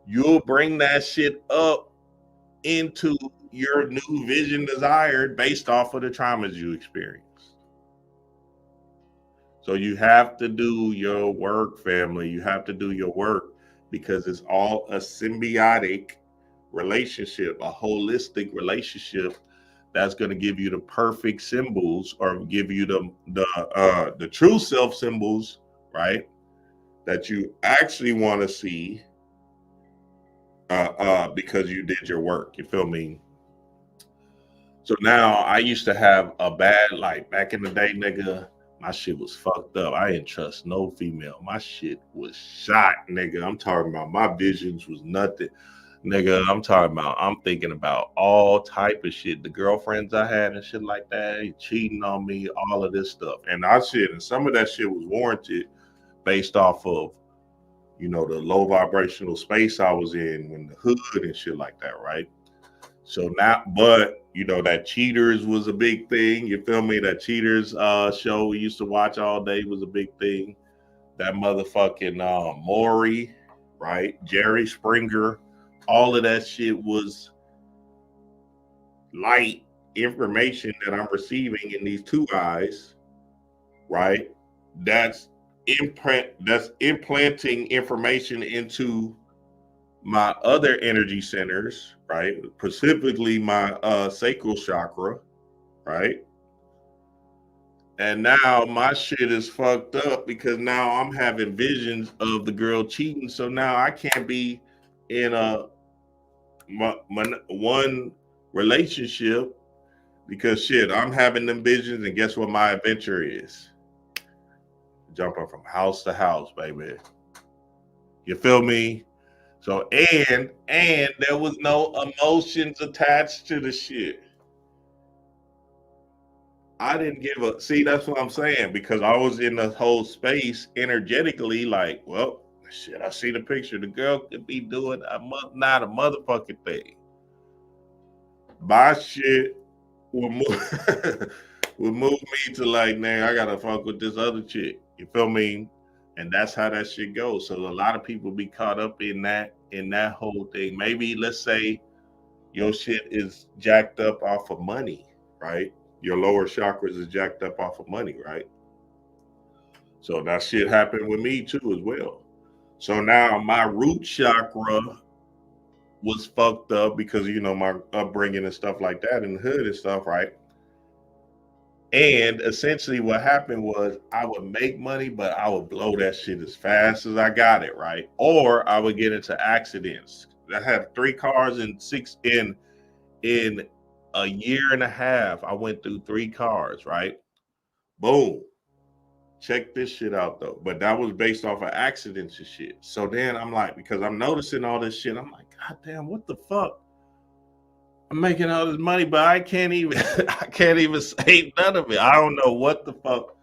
You'll bring that shit up into your new vision desired based off of the traumas you experienced. So you have to do your work, family. You have to do your work because it's all a symbiotic relationship, a holistic relationship that's going to give you the perfect symbols, or give you the true self symbols, right? That you actually want to see because you did your work. You feel me? So now I used to have a bad, like back in the day, nigga, my shit was fucked up. I didn't trust no female. My shit was shot, nigga. I'm talking about my visions was nothing. Nigga, I'm thinking about all type of shit. The girlfriends I had and shit like that, cheating on me, all of this stuff. And some of that shit was warranted based off of, you know, the low vibrational space I was in when the hood and shit like that, right? So now, but, you know, that Cheaters was a big thing. You feel me? That Cheaters show we used to watch all day was a big thing. That motherfucking Maury, right? Jerry Springer. all of that shit was light information that I'm receiving in these two eyes, right? That's implanting information into my other energy centers, right? Specifically my sacral chakra, right? And now my shit is fucked up because now I'm having visions of the girl cheating. So now I can't be in one relationship because shit, I'm having them visions, and guess what my adventure is? Jumping from house to house, baby. You feel me? So and there was no emotions attached to the shit. I didn't give a see. That's what I'm saying, because I was in the whole space energetically, like, well, shit. I see the picture. The girl could be doing not a motherfucking thing. My shit will move will move me to like, man, I gotta fuck with this other chick. You feel me? And that's how that shit goes. So a lot of people be caught up in that whole thing. Maybe let's say your shit is jacked up off of money, right? Your lower chakras is jacked up off of money, right? So that shit happened with me too as well. So now my root chakra was fucked up because, you know, my upbringing and stuff like that in the hood and stuff, right? And essentially what happened was I would make money, but I would blow that shit as fast as I got it, right? Or I would get into accidents. I had 3 cars in a year and a half. I went through 3 cars, right? Boom. Check this shit out though. But that was based off of accidents and shit. So then I'm like, because I'm noticing all this shit, I'm like, God damn, what the fuck? I'm making all this money, but I can't even save none of it. I don't know what the fuck.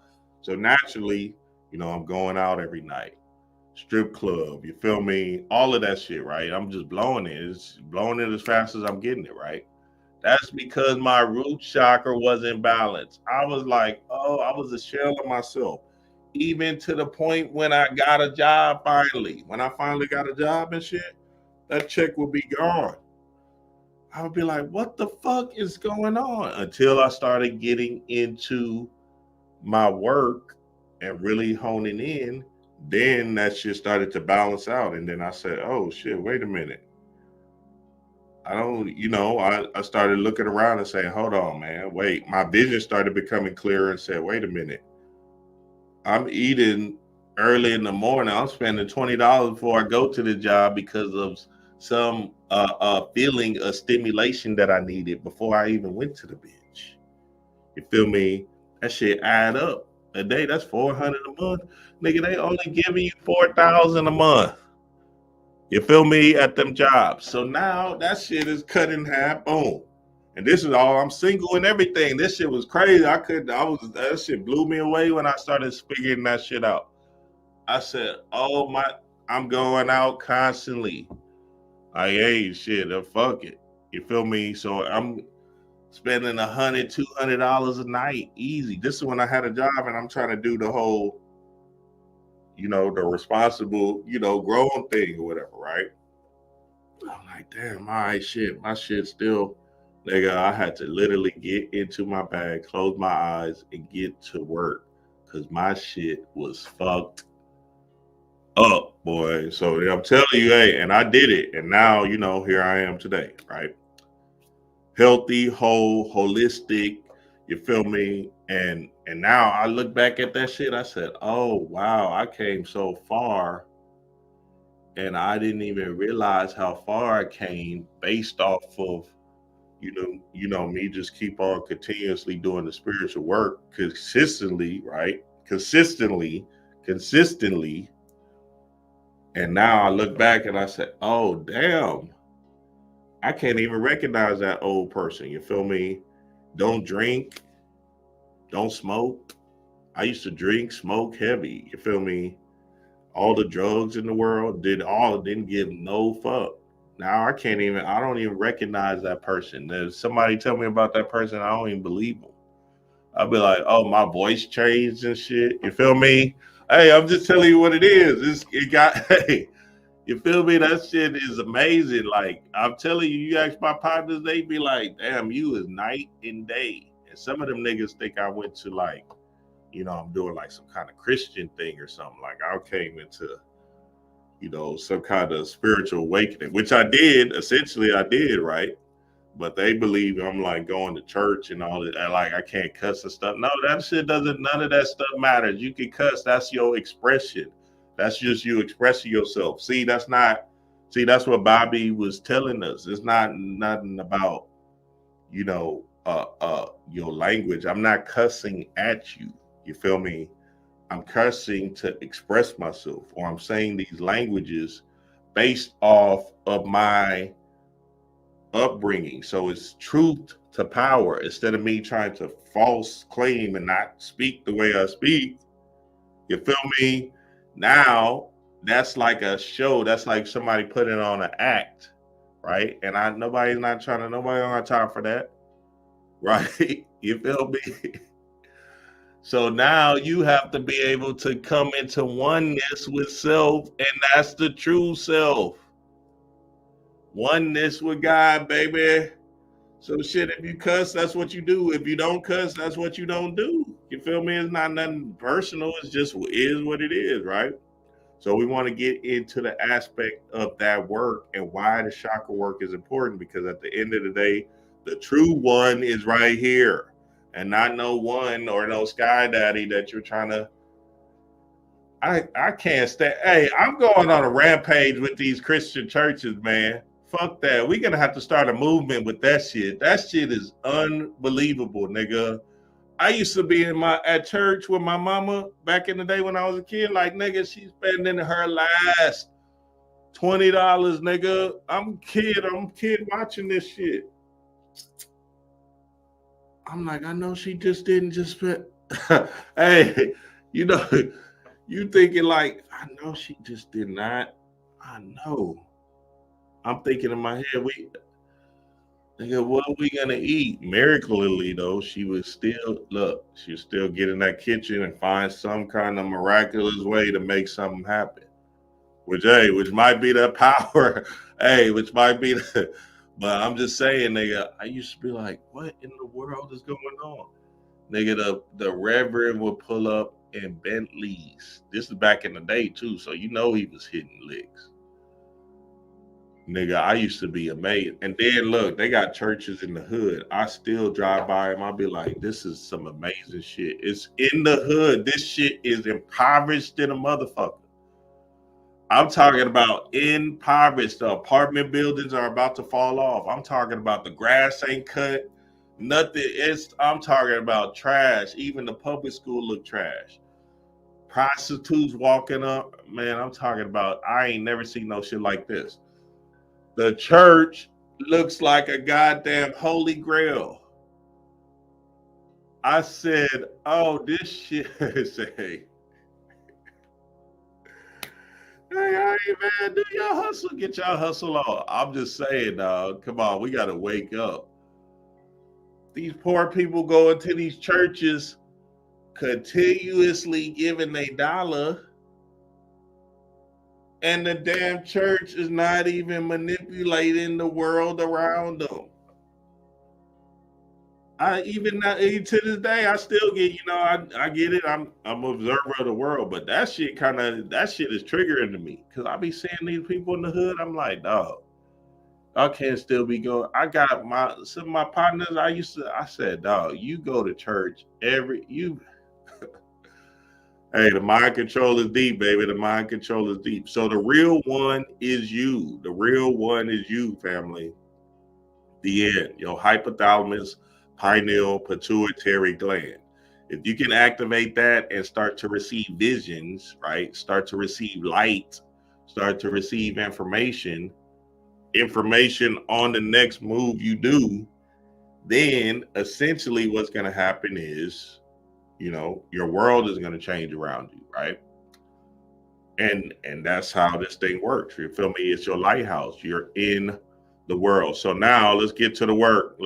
So naturally, you know, I'm going out every night. Strip club, you feel me? All of that shit, right? I'm just blowing it. It's blowing it as fast as I'm getting it, right? That's because my root chakra was in balance. I was like, oh, I was a shell of myself. Even to the point when I got a job finally. When I finally got a job and shit, that check would be gone. I would be like, what the fuck is going on? Until I started getting into my work and really honing in, then that shit started to balance out. And then I said, oh shit, wait a minute. I don't, you know, I started looking around and saying, hold on, man, wait. My vision started becoming clearer and said, wait a minute. I'm eating early in the morning. I'm spending $20 before I go to the job because of some feeling of stimulation that I needed before I even went to the bench. You feel me? That shit add up. A day, that's $400 a month. Nigga, they only giving you $4,000 a month. You feel me? At them jobs. So now that shit is cut in half. Boom. And this is all, I'm single and everything. This shit was crazy. That shit blew me away when I started figuring that shit out. I said, oh my, I'm going out constantly. Like, hey, shit, fuck it. You feel me? So I'm spending $100, $200 a night, easy. This is when I had a job and I'm trying to do the whole, you know, the responsible, you know, growing thing or whatever, right? I'm like, damn, all right, shit, my shit still, nigga, I had to literally get into my bag, close my eyes, and get to work because my shit was fucked up, boy. So I'm telling you, hey, and I did it. And now, you know, here I am today, right? Healthy, whole, holistic, you feel me? And now I look back at that shit, I said, oh wow, I came so far and I didn't even realize how far I came based off of, you know, me just keep on continuously doing the spiritual work consistently, right? Consistently. And now I look back and I said, oh damn, I can't even recognize that old person. You feel me? Don't drink, don't smoke. I used to drink, smoke heavy. You feel me? All the drugs in the world, didn't give no fuck. Now I don't even recognize that person. If somebody tell me about that person, I don't even believe them. I'll be like, oh, my voice changed and shit. You feel me? Hey, I'm just telling you what it is. Hey, You feel me? That shit is amazing. Like, I'm telling you, you ask my partners, they be like, damn, you is night and day. And some of them niggas think I went to like, you know, I'm doing like some kind of Christian thing or something. Like I came into, you know, some kind of spiritual awakening, which I did. Essentially, I did, right? But they believe I'm like going to church and all that. Like I can't cuss and stuff. No, that shit doesn't, none of that stuff matters. You can cuss. That's your expression. That's just you expressing yourself. See, that's what Bobby was telling us. It's not nothing about, you know, your language. I'm not cussing at you. You feel me? I'm cursing to express myself, or I'm saying these languages based off of my upbringing. So it's truth to power instead of me trying to false claim and not speak the way I speak. You feel me? Now that's like a show. That's like somebody putting on an act, right? And nobody don't have time for that, right? You feel me? So now you have to be able to come into oneness with self, and that's the true self. Oneness with God, baby. So shit, if you cuss, that's what you do. If you don't cuss, that's what you don't do. You feel me? It's not nothing personal. It's just is what it is, right? So we want to get into the aspect of that work and why the chakra work is important, because at the end of the day, the true one is right here. And not no one or no sky daddy that you're trying to. I can't stand. Hey, I'm going on a rampage with these Christian churches, man. Fuck that. We're gonna have to start a movement with that shit. That shit is unbelievable, nigga. I used to be at church with my mama back in the day when I was a kid. Like, nigga, she's spending her last $20, nigga. I'm kid watching this shit. I'm like, I know she just didn't just spend. Hey, you know, you thinking like, I know she just did not. I know. I'm thinking in my head, nigga, what are we gonna eat? Miraculously, though, she was still get in that kitchen and find some kind of miraculous way to make something happen. Which might be the power. Which might be the. But I'm just saying, nigga, I used to be like, what in the world is going on? Nigga, the Reverend would pull up in Bentleys. This is back in the day, too, so you know he was hitting licks. Nigga, I used to be amazed. And then, look, they got churches in the hood. I still drive by them. I'll be like, this is some amazing shit. It's in the hood. This shit is impoverished in a motherfucker. I'm talking about impoverished. The apartment buildings are about to fall off. I'm talking about the grass ain't cut. Nothing. I'm talking about trash. Even the public school look trash. Prostitutes walking up. Man, I'm talking about, I ain't never seen no shit like this. The church looks like a goddamn holy grail. I said, oh, this shit is Hey, man, do y'all hustle? Get y'all hustle on. I'm just saying, dog. Come on, we gotta wake up. These poor people go into these churches continuously giving a dollar, and the damn church is not even manipulating the world around them. To this day, I still get, I get it. I'm an observer of the world, but that shit is triggering to me, because I be seeing these people in the hood. I'm like, dog, I can't still be going. I got some of my partners. I said, dog, you go to church Hey, the mind control is deep, baby. The mind control is deep. So the real one is you. The real one is you, family. The end. Your hypothalamus, pineal, pituitary gland. If you can activate that and start to receive visions, right? Start to receive light, start to receive information on the next move you do, then essentially what's going to happen is, your world is going to change around you, right? And that's how this thing works. You feel me? It's your lighthouse. You're in the world. So now let's get to the work.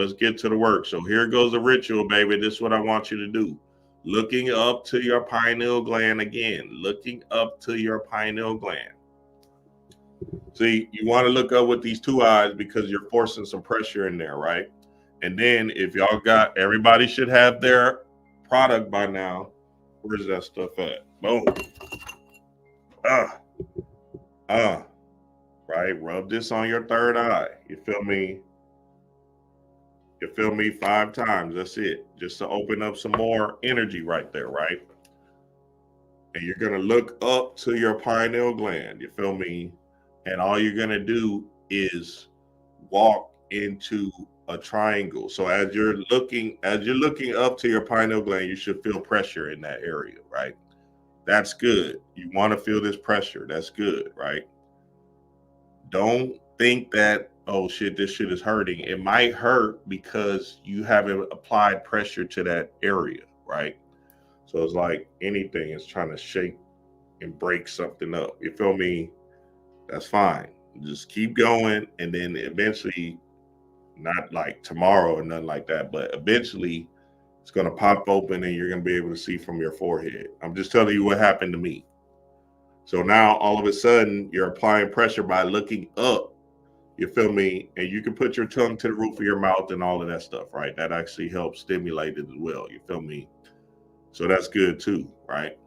So here goes the ritual, baby. This is what I want you to do. Looking up to your pineal gland again. Looking up to your pineal gland. See, you want to look up with these two eyes because you're forcing some pressure in there, right? And then if y'all got, everybody should have their product by now. Where's that stuff at? Boom. Right? Rub this on your third eye. You feel me? You feel me? 5 times. That's it. Just to open up some more energy right there, right? And you're going to look up to your pineal gland. You feel me? And all you're going to do is walk into a triangle. So as you're looking up to your pineal gland, you should feel pressure in that area, right? That's good. You want to feel this pressure. That's good, right? Don't think that, oh shit, this shit is hurting. It might hurt because you haven't applied pressure to that area, right? So it's like anything is trying to shake and break something up. You feel me? That's fine. Just keep going, and then eventually, not like tomorrow or nothing like that, but eventually it's going to pop open and you're going to be able to see from your forehead. I'm just telling you what happened to me. So now all of a sudden you're applying pressure by looking up. You feel me? And you can put your tongue to the roof of your mouth and all of that stuff, right? That actually helps stimulate it as well. You feel me? So that's good too, right?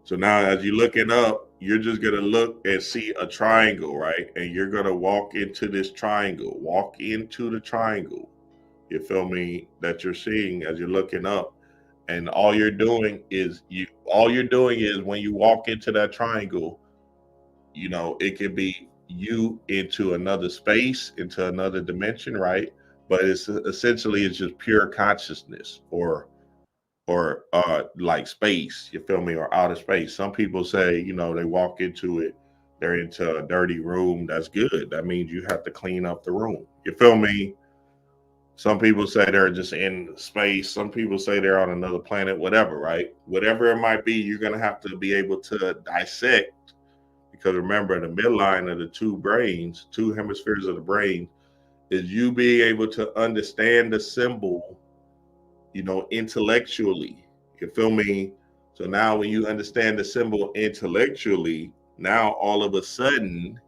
So now as you're looking up, you're just going to look and see a triangle, right? And you're going to walk into this triangle. Walk into the triangle. You feel me? That you're seeing as you're looking up. And all you're doing is when you walk into that triangle, you know, it could be you into another space, into another dimension, right? But it's essentially just pure consciousness or like space, you feel me, or outer space. Some people say, you know, they walk into it, they're into a dirty room. That's good. That means you have to clean up the room. You feel me? Some people say they're just in space. Some people say they're on another planet, whatever, right? Whatever it might be, you're going to have to be able to dissect, because remember, the midline of the two hemispheres of the brain, is you being able to understand the symbol, you know, intellectually. You feel me? So now when you understand the symbol intellectually, now all of a sudden,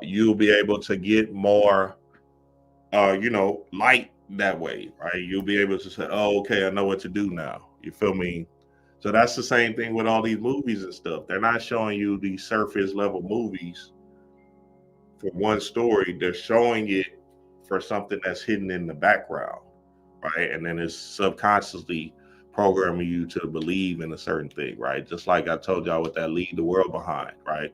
you'll be able to get more you know, light that way, right? You'll be able to say, oh, okay, I know what to do now. You feel me? So that's the same thing with all these movies and stuff. They're not showing you these surface level movies for one story. They're showing it for something that's hidden in the background, right? And then it's subconsciously programming you to believe in a certain thing, right? Just like I told y'all with that leave the world behind, right?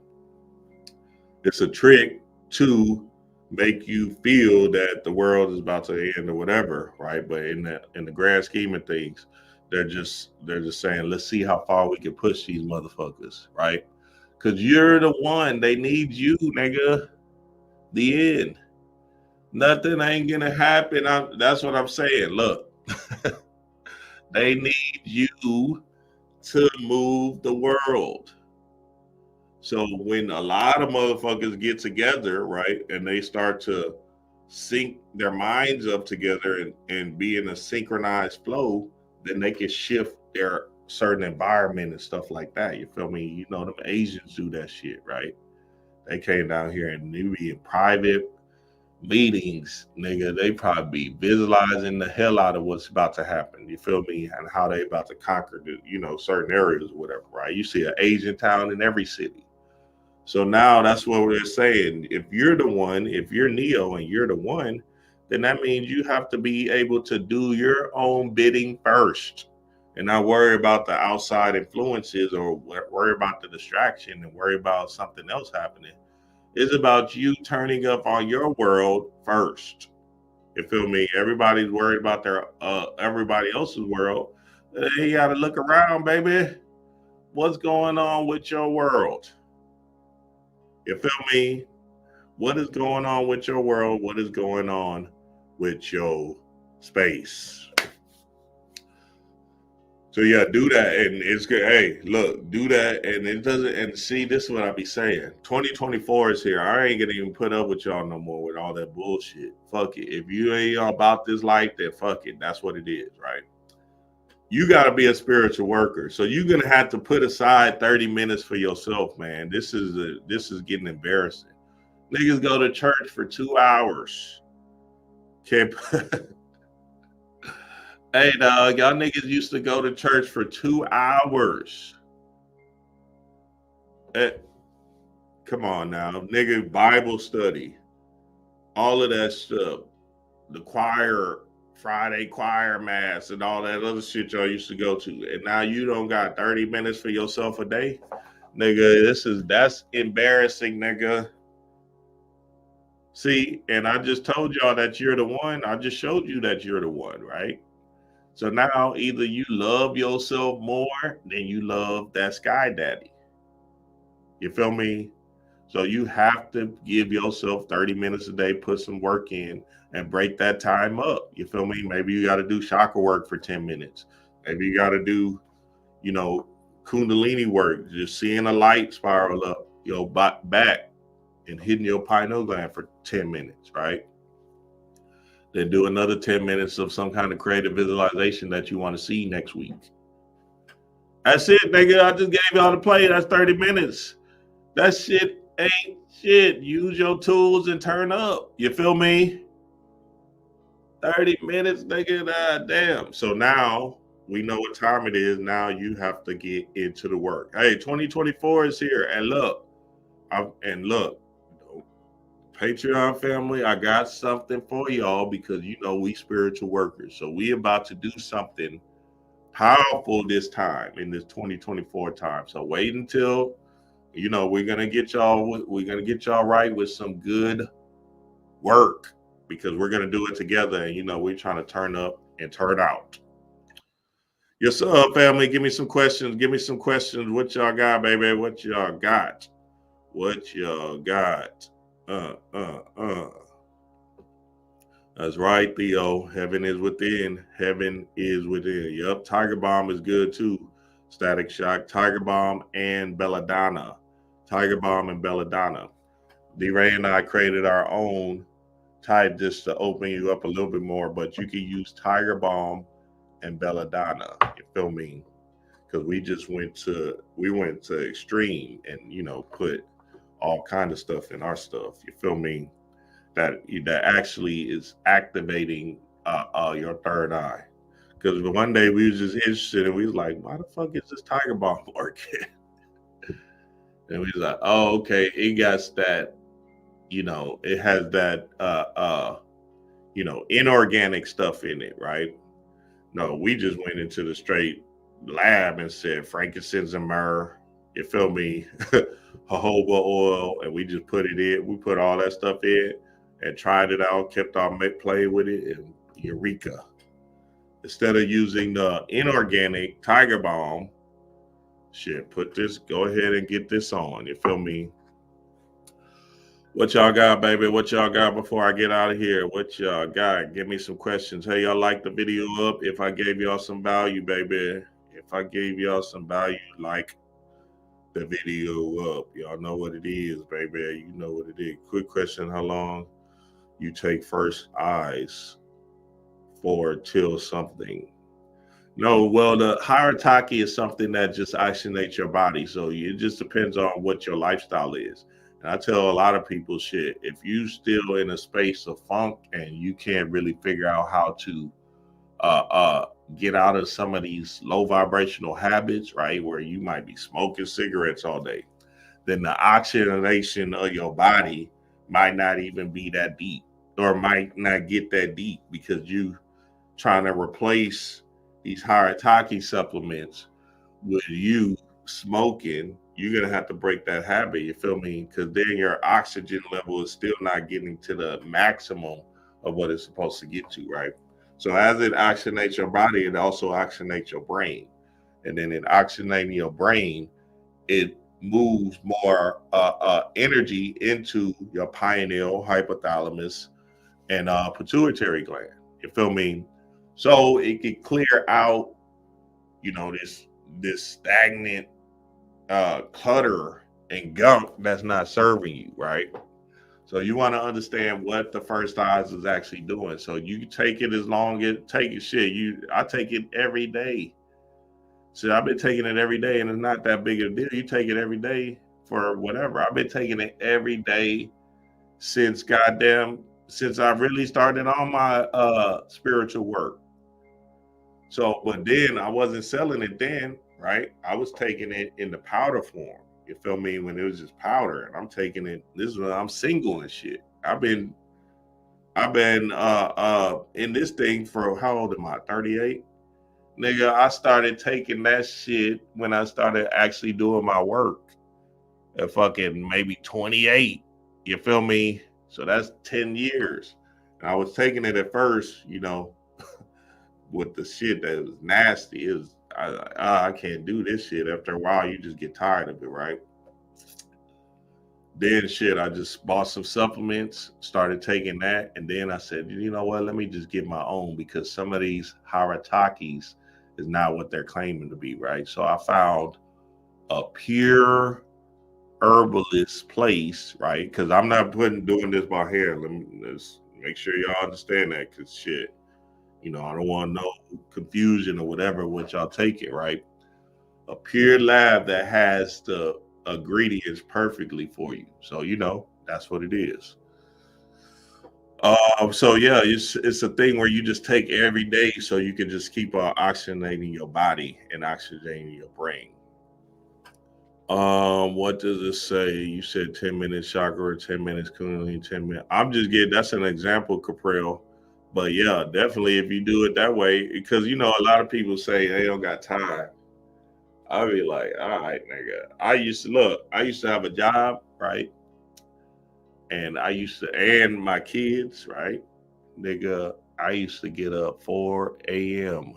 It's a trick to make you feel that the world is about to end or whatever, right? But in the grand scheme of things, they're just saying, let's see how far we can push these motherfuckers, right? Because you're the one. They need you, nigga. The end. Nothing ain't gonna happen. That's what I'm saying. Look, they need you to move the world. So when a lot of motherfuckers get together, right, and they start to sync their minds up together and be in a synchronized flow, then they can shift their certain environment and stuff like that. You feel me? You know, them Asians do that shit, right? They came down here and they be in private meetings, nigga. They probably be visualizing the hell out of what's about to happen. You feel me? And how they about to conquer the, you know, certain areas or whatever, right? You see an Asian town in every city. So now that's what we're saying. If you're the one, if you're Neo and you're the one, then that means you have to be able to do your own bidding first and not worry about the outside influences or worry about the distraction and worry about something else happening. It's about you turning up on your world first. You feel me? Everybody's worried about their everybody else's world. You got to look around, baby. What's going on with your world? You feel me? What is going on with your world? What is going on with your space? So yeah, do that, and it's good. Hey, look, do that, and it doesn't. And see, this is what I be saying. 2024 is here. I ain't gonna even put up with y'all no more with all that bullshit. Fuck it. If you ain't about this life, then fuck it. That's what it is, right? you got to be a spiritual worker. So you're going to have to put aside 30 minutes for yourself, man. This is getting embarrassing. Niggas go to church for 2 hours. Can't. Hey, dog, y'all niggas used to go to church for 2 hours. Come on now, nigga, Bible study, all of that stuff, the choir, Friday choir mass, and all that other shit y'all used to go to, and now you don't got 30 minutes for yourself a day, nigga. That's embarrassing, nigga. See, and I just told y'all that you're the one. I just showed you that you're the one, right? So now either you love yourself more than you love that sky daddy. You feel me? So you have to give yourself 30 minutes a day, put some work in, and break that time up. You feel me? Maybe you got to do chakra work for 10 minutes. Maybe you got to do, Kundalini work, just seeing a light spiral up your back and hitting your pineal gland for 10 minutes, right? Then do another 10 minutes of some kind of creative visualization that you want to see next week. That's it, nigga. I just gave y'all the play. That's 30 minutes. That shit ain't shit. Use your tools and turn up. You feel me? 30 minutes, nigga. Damn. So now we know what time it is. Now you have to get into the work. Hey, 2024 is here. And look, Patreon family, I got something for y'all because we spiritual workers. So we about to do something powerful this time in this 2024 time. So wait until we're gonna get y'all right with some good work because we're gonna do it together, and we're trying to turn up and turn out. Yes, family, give me some questions. What y'all got, baby? What y'all got? That's right, Theo. Heaven is within. Yep, Tiger Bomb is good too. Static Shock, Tiger Bomb, and Belladonna. D-Ray and I created our own type just to open you up a little bit more, but you can use Tiger Bomb and Belladonna. You feel me? Because we went to extreme and put all kind of stuff in our stuff. You feel me? That actually is activating your third eye. Because one day we was just interested and we was like, why the fuck is this Tiger Bomb working? And we was like, oh, okay, it got that, it has that inorganic stuff in it, right? No, we just went into the straight lab and said frankincense and myrrh, you feel me? Jojoba oil, and we just put it in. We put all that stuff in and tried it out, kept on playing with it, and eureka. Instead of using the inorganic Tiger Balm, go ahead and get this on. You feel me? What y'all got, baby? What y'all got before I get out of here? What y'all got? Give me some questions. Hey, y'all like the video up? If I gave y'all some value, baby. If I gave y'all some value, like the video up. Y'all know what it is, baby. You know what it is. Quick question: how long you take first eyes for till something? No, well, the hierarchy is something that just actionates your body. So it just depends on what your lifestyle is. And I tell a lot of people, shit, if you still in a space of funk and you can't really figure out how to get out of some of these low vibrational habits, right, where you might be smoking cigarettes all day, then the oxygenation of your body might not even be that deep or might not get that deep because you trying to replace these hierarchy supplements with you smoking. You're gonna have to break that habit, you feel me? Because then your oxygen level is still not getting to the maximum of what it's supposed to get to, right? So as it oxygenates your body, it also oxygenates your brain. And then in oxygenating your brain, it moves more energy into your pineal, hypothalamus, and pituitary gland. You feel me? So it can clear out, this stagnant clutter and gunk that's not serving you, right? So you want to understand what the first eyes is actually doing. So you take it as long as take it. I take it every day. So I've been taking it every day, and it's not that big of a deal. You take it every day for whatever. I've been taking it every day since I really started on my spiritual work. So, but then I wasn't selling it then, right? I was taking it in the powder form. You feel me? When it was just powder, and I'm taking it. This is when I'm single and shit. I've been in this thing for how old am I? 38. Nigga, I started taking that shit when I started actually doing my work at fucking maybe 28. You feel me? So that's 10 years. And I was taking it at first, you know, with the shit that was nasty. It was I can't do this shit. After a while, you just get tired of it, right? Then shit, I just bought some supplements, started taking that, and then I said, you know what? Let me just get my own, because some of these haratakis is not what they're claiming to be, right? So I found a pure herbalist place, right? Because I'm not doing this by hair. Let's make sure y'all understand that, because shit, you know, I don't want no confusion or whatever with y'all take it, right? A pure lab that has the ingredients perfectly for you. So, you know, that's what it is. So yeah, it's a thing where you just take every day so you can just keep oxygenating your body and oxygenating your brain. What does it say? You said 10 minutes chakra, 10 minutes kundalini, 10 minutes. I'm just getting, that's an example, Caprell. But yeah, definitely if you do it that way, because you know, a lot of people say they don't got time. I'll be like, all right, nigga. I used to have a job, right? And and my kids, right? Nigga, I used to get up 4 a.m.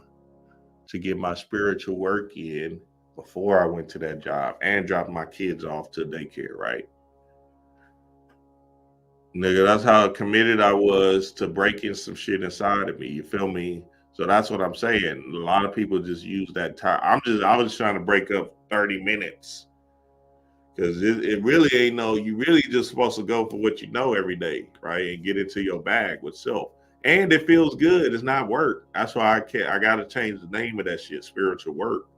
to get my spiritual work in before I went to that job and dropped my kids off to daycare, right? Nigga, that's how committed I was to breaking some shit inside of me. You feel me? So that's what I'm saying. A lot of people just use that time. I was trying to break up 30 minutes. Because it really ain't you really just supposed to go for what you know every day, right? And get into your bag with self. And it feels good. It's not work. That's why I gotta change the name of that shit, spiritual work,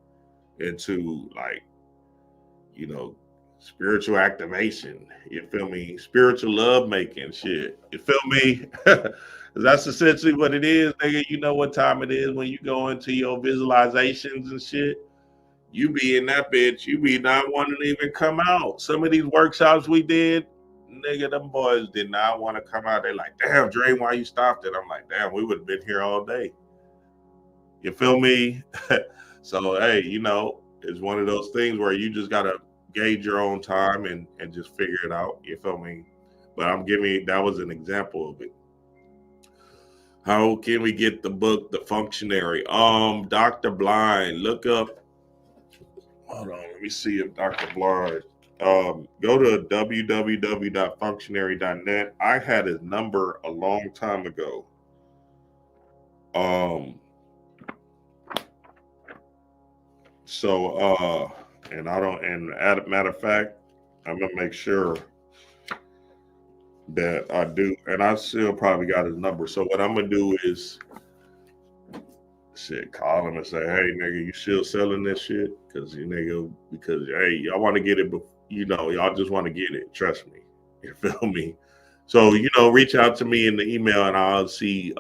into like, you know, spiritual activation. You feel me? Spiritual love making shit. You feel me? That's essentially what it is, nigga. You know what time it is when you go into your visualizations and shit. You be in that bitch, you be not wanting to even come out. Some of these workshops we did, nigga, them boys did not want to come out. They like, damn, Dre, why you stopped it? I'm like, damn, we would have been here all day. You feel me? So, hey, you know, it's one of those things where you just got to gauge your own time and just figure it out. You feel me? But that was an example of it. How can we get the book, The Functionary? Dr. Blind, look up. Hold on, let me see if Dr. Blind. Go to www.functionary.net. I had his number a long time ago. And matter of fact, I'm gonna make sure that I do, and I still probably got his number. So what I'm gonna do is call him and say, hey, nigga, you still selling this shit? Because hey, y'all want to get it, but you know, y'all just want to get it. Trust me. You feel me? So, you know, reach out to me in the email and I'll see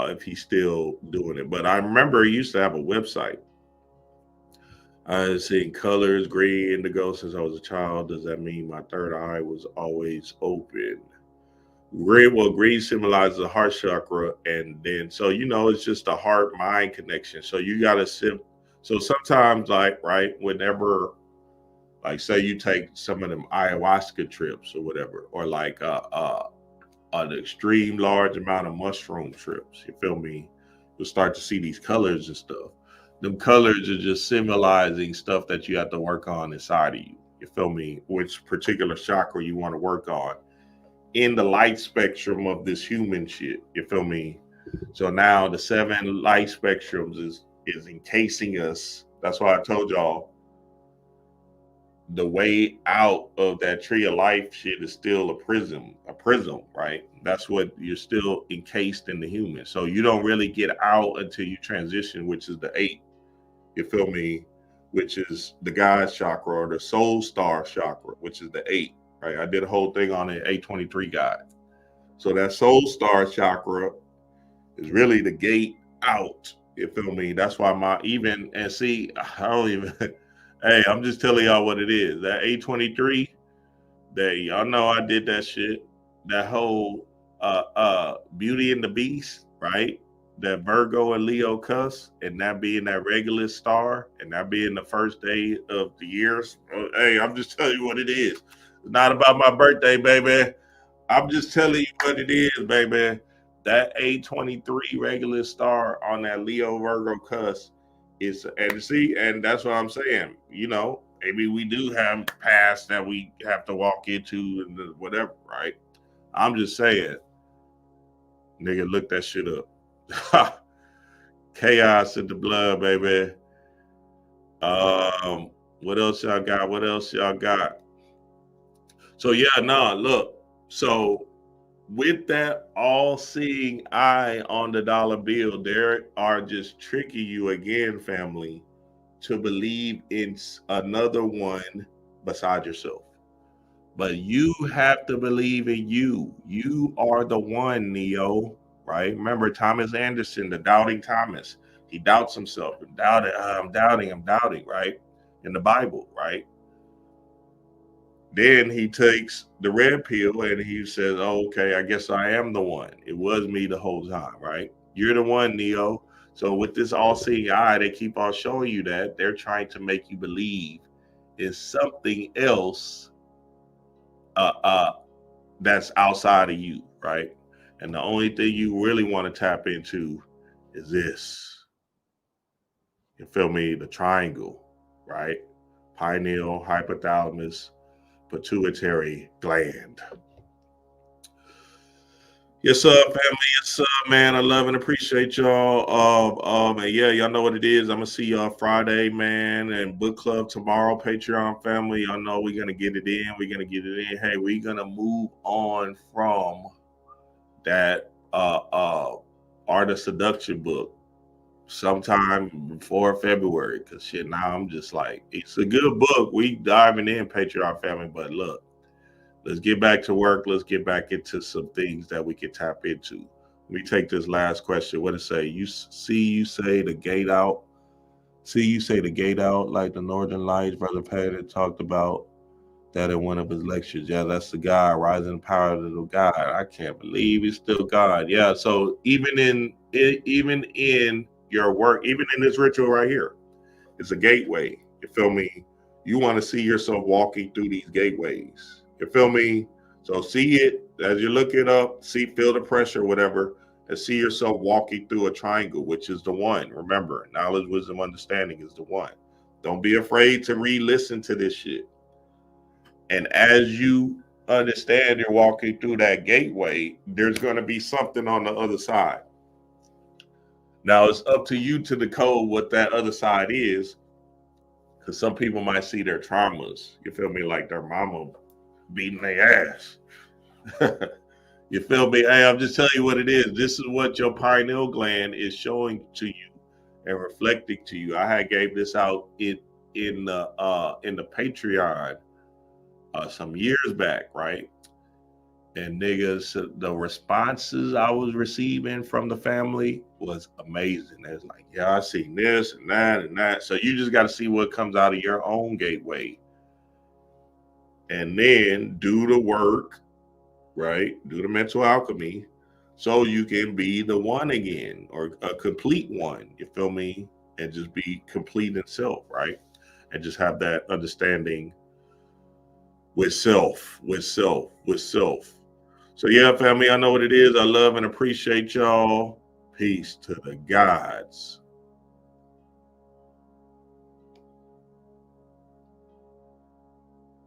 if he's still doing it. But I remember he used to have a website. I seen colors, green, indigo since I was a child. Does that mean my third eye was always open? Green symbolizes the heart chakra, and then so you know it's just a heart mind connection. So you gotta so sometimes whenever say you take some of them ayahuasca trips or whatever, or like an extreme large amount of mushroom trips, you feel me? You'll start to see these colors and stuff. Them colors are just symbolizing stuff that you have to work on inside of you. You feel me? Which particular chakra you want to work on in the light spectrum of this human shit. You feel me? So now the 7 light spectrums is encasing us. That's why I told y'all the way out of that tree of life shit is still a prism, right? That's what you're still encased in the human. So you don't really get out until you transition, which is the 8. You feel me? Which is the God's chakra or the soul star chakra, which is the 8, right? I did a whole thing on the 823 guide. So that soul star chakra is really the gate out. You feel me? That's why I don't even, hey, I'm just telling y'all what it is. That 823, that y'all know I did that shit. That whole Beauty and the Beast, right? That Virgo and Leo cuss, and that being that regular star, and that being the first day of the years. Hey, I'm just telling you what it is. It's not about my birthday, baby. I'm just telling you what it is, baby. That 823 regular star on that Leo Virgo cuss is, and that's what I'm saying. You know, maybe we do have past that we have to walk into and whatever, right? I'm just saying, nigga, look that shit up. Chaos in the blood, baby. What else y'all got? So yeah, look. So with that all-seeing eye on the dollar bill, there are just tricking you again, family, to believe in another one beside yourself. But you have to believe in you. You are the one, Neo, right? Remember Thomas Anderson, the doubting Thomas. He doubts himself and I'm doubting, right? In the Bible, right? Then he takes the red pill and he says, oh, okay, I guess I am the one. It was me the whole time, right? You're the one, Neo. So with this all-seeing eye, they keep on showing you that. They're trying to make you believe in something else that's outside of you, right? And the only thing you really want to tap into is this. You feel me? The triangle, right? Pineal, hypothalamus, pituitary gland. Yes, sir, family. Yes, sir, man. I love and appreciate y'all. And yeah, y'all know what it is. I'm gonna see y'all Friday, man, and book club tomorrow. Patreon family, y'all know we're gonna get it in. Hey, we're gonna move on from that Art of Seduction book sometime before February. Cause shit, now I'm just like, it's a good book. We diving in, Patreon family, but look. Let's get back to work. Let's get back into some things that we can tap into. Let me take this last question. What it say? You say the gate out. You say the gate out, like the Northern Lights. Brother Patty talked about that in one of his lectures. Yeah, that's the God, rising power of the God. I can't believe he's still God. Yeah. So even in your work, even in this ritual right here, it's a gateway. You feel me? You want to see yourself walking through these gateways. You feel me? So see it as you look it up, feel the pressure, whatever, and see yourself walking through a triangle, which is the one. Remember, knowledge, wisdom, understanding is the one. Don't be afraid to re-listen to this shit. And as you understand you're walking through that gateway, there's going to be something on the other side. Now it's up to you to decode what that other side is, because some people might see their traumas. You feel me? Like their mama beating their ass. You feel me? Hey, I'm just telling you what it is. This is what your pineal gland is showing to you and reflecting to you. I had gave this out in the Patreon some years back, right? And niggas, the responses I was receiving from the family was amazing. It's like, yeah, I seen this and that and that. So you just got to see what comes out of your own gateway. And then do the work, right? Do the mental alchemy so you can be the one again, or a complete one, you feel me? And just be complete in self, right? And just have that understanding with self. So yeah, family, I know what it is. I love and appreciate y'all. Peace to the gods.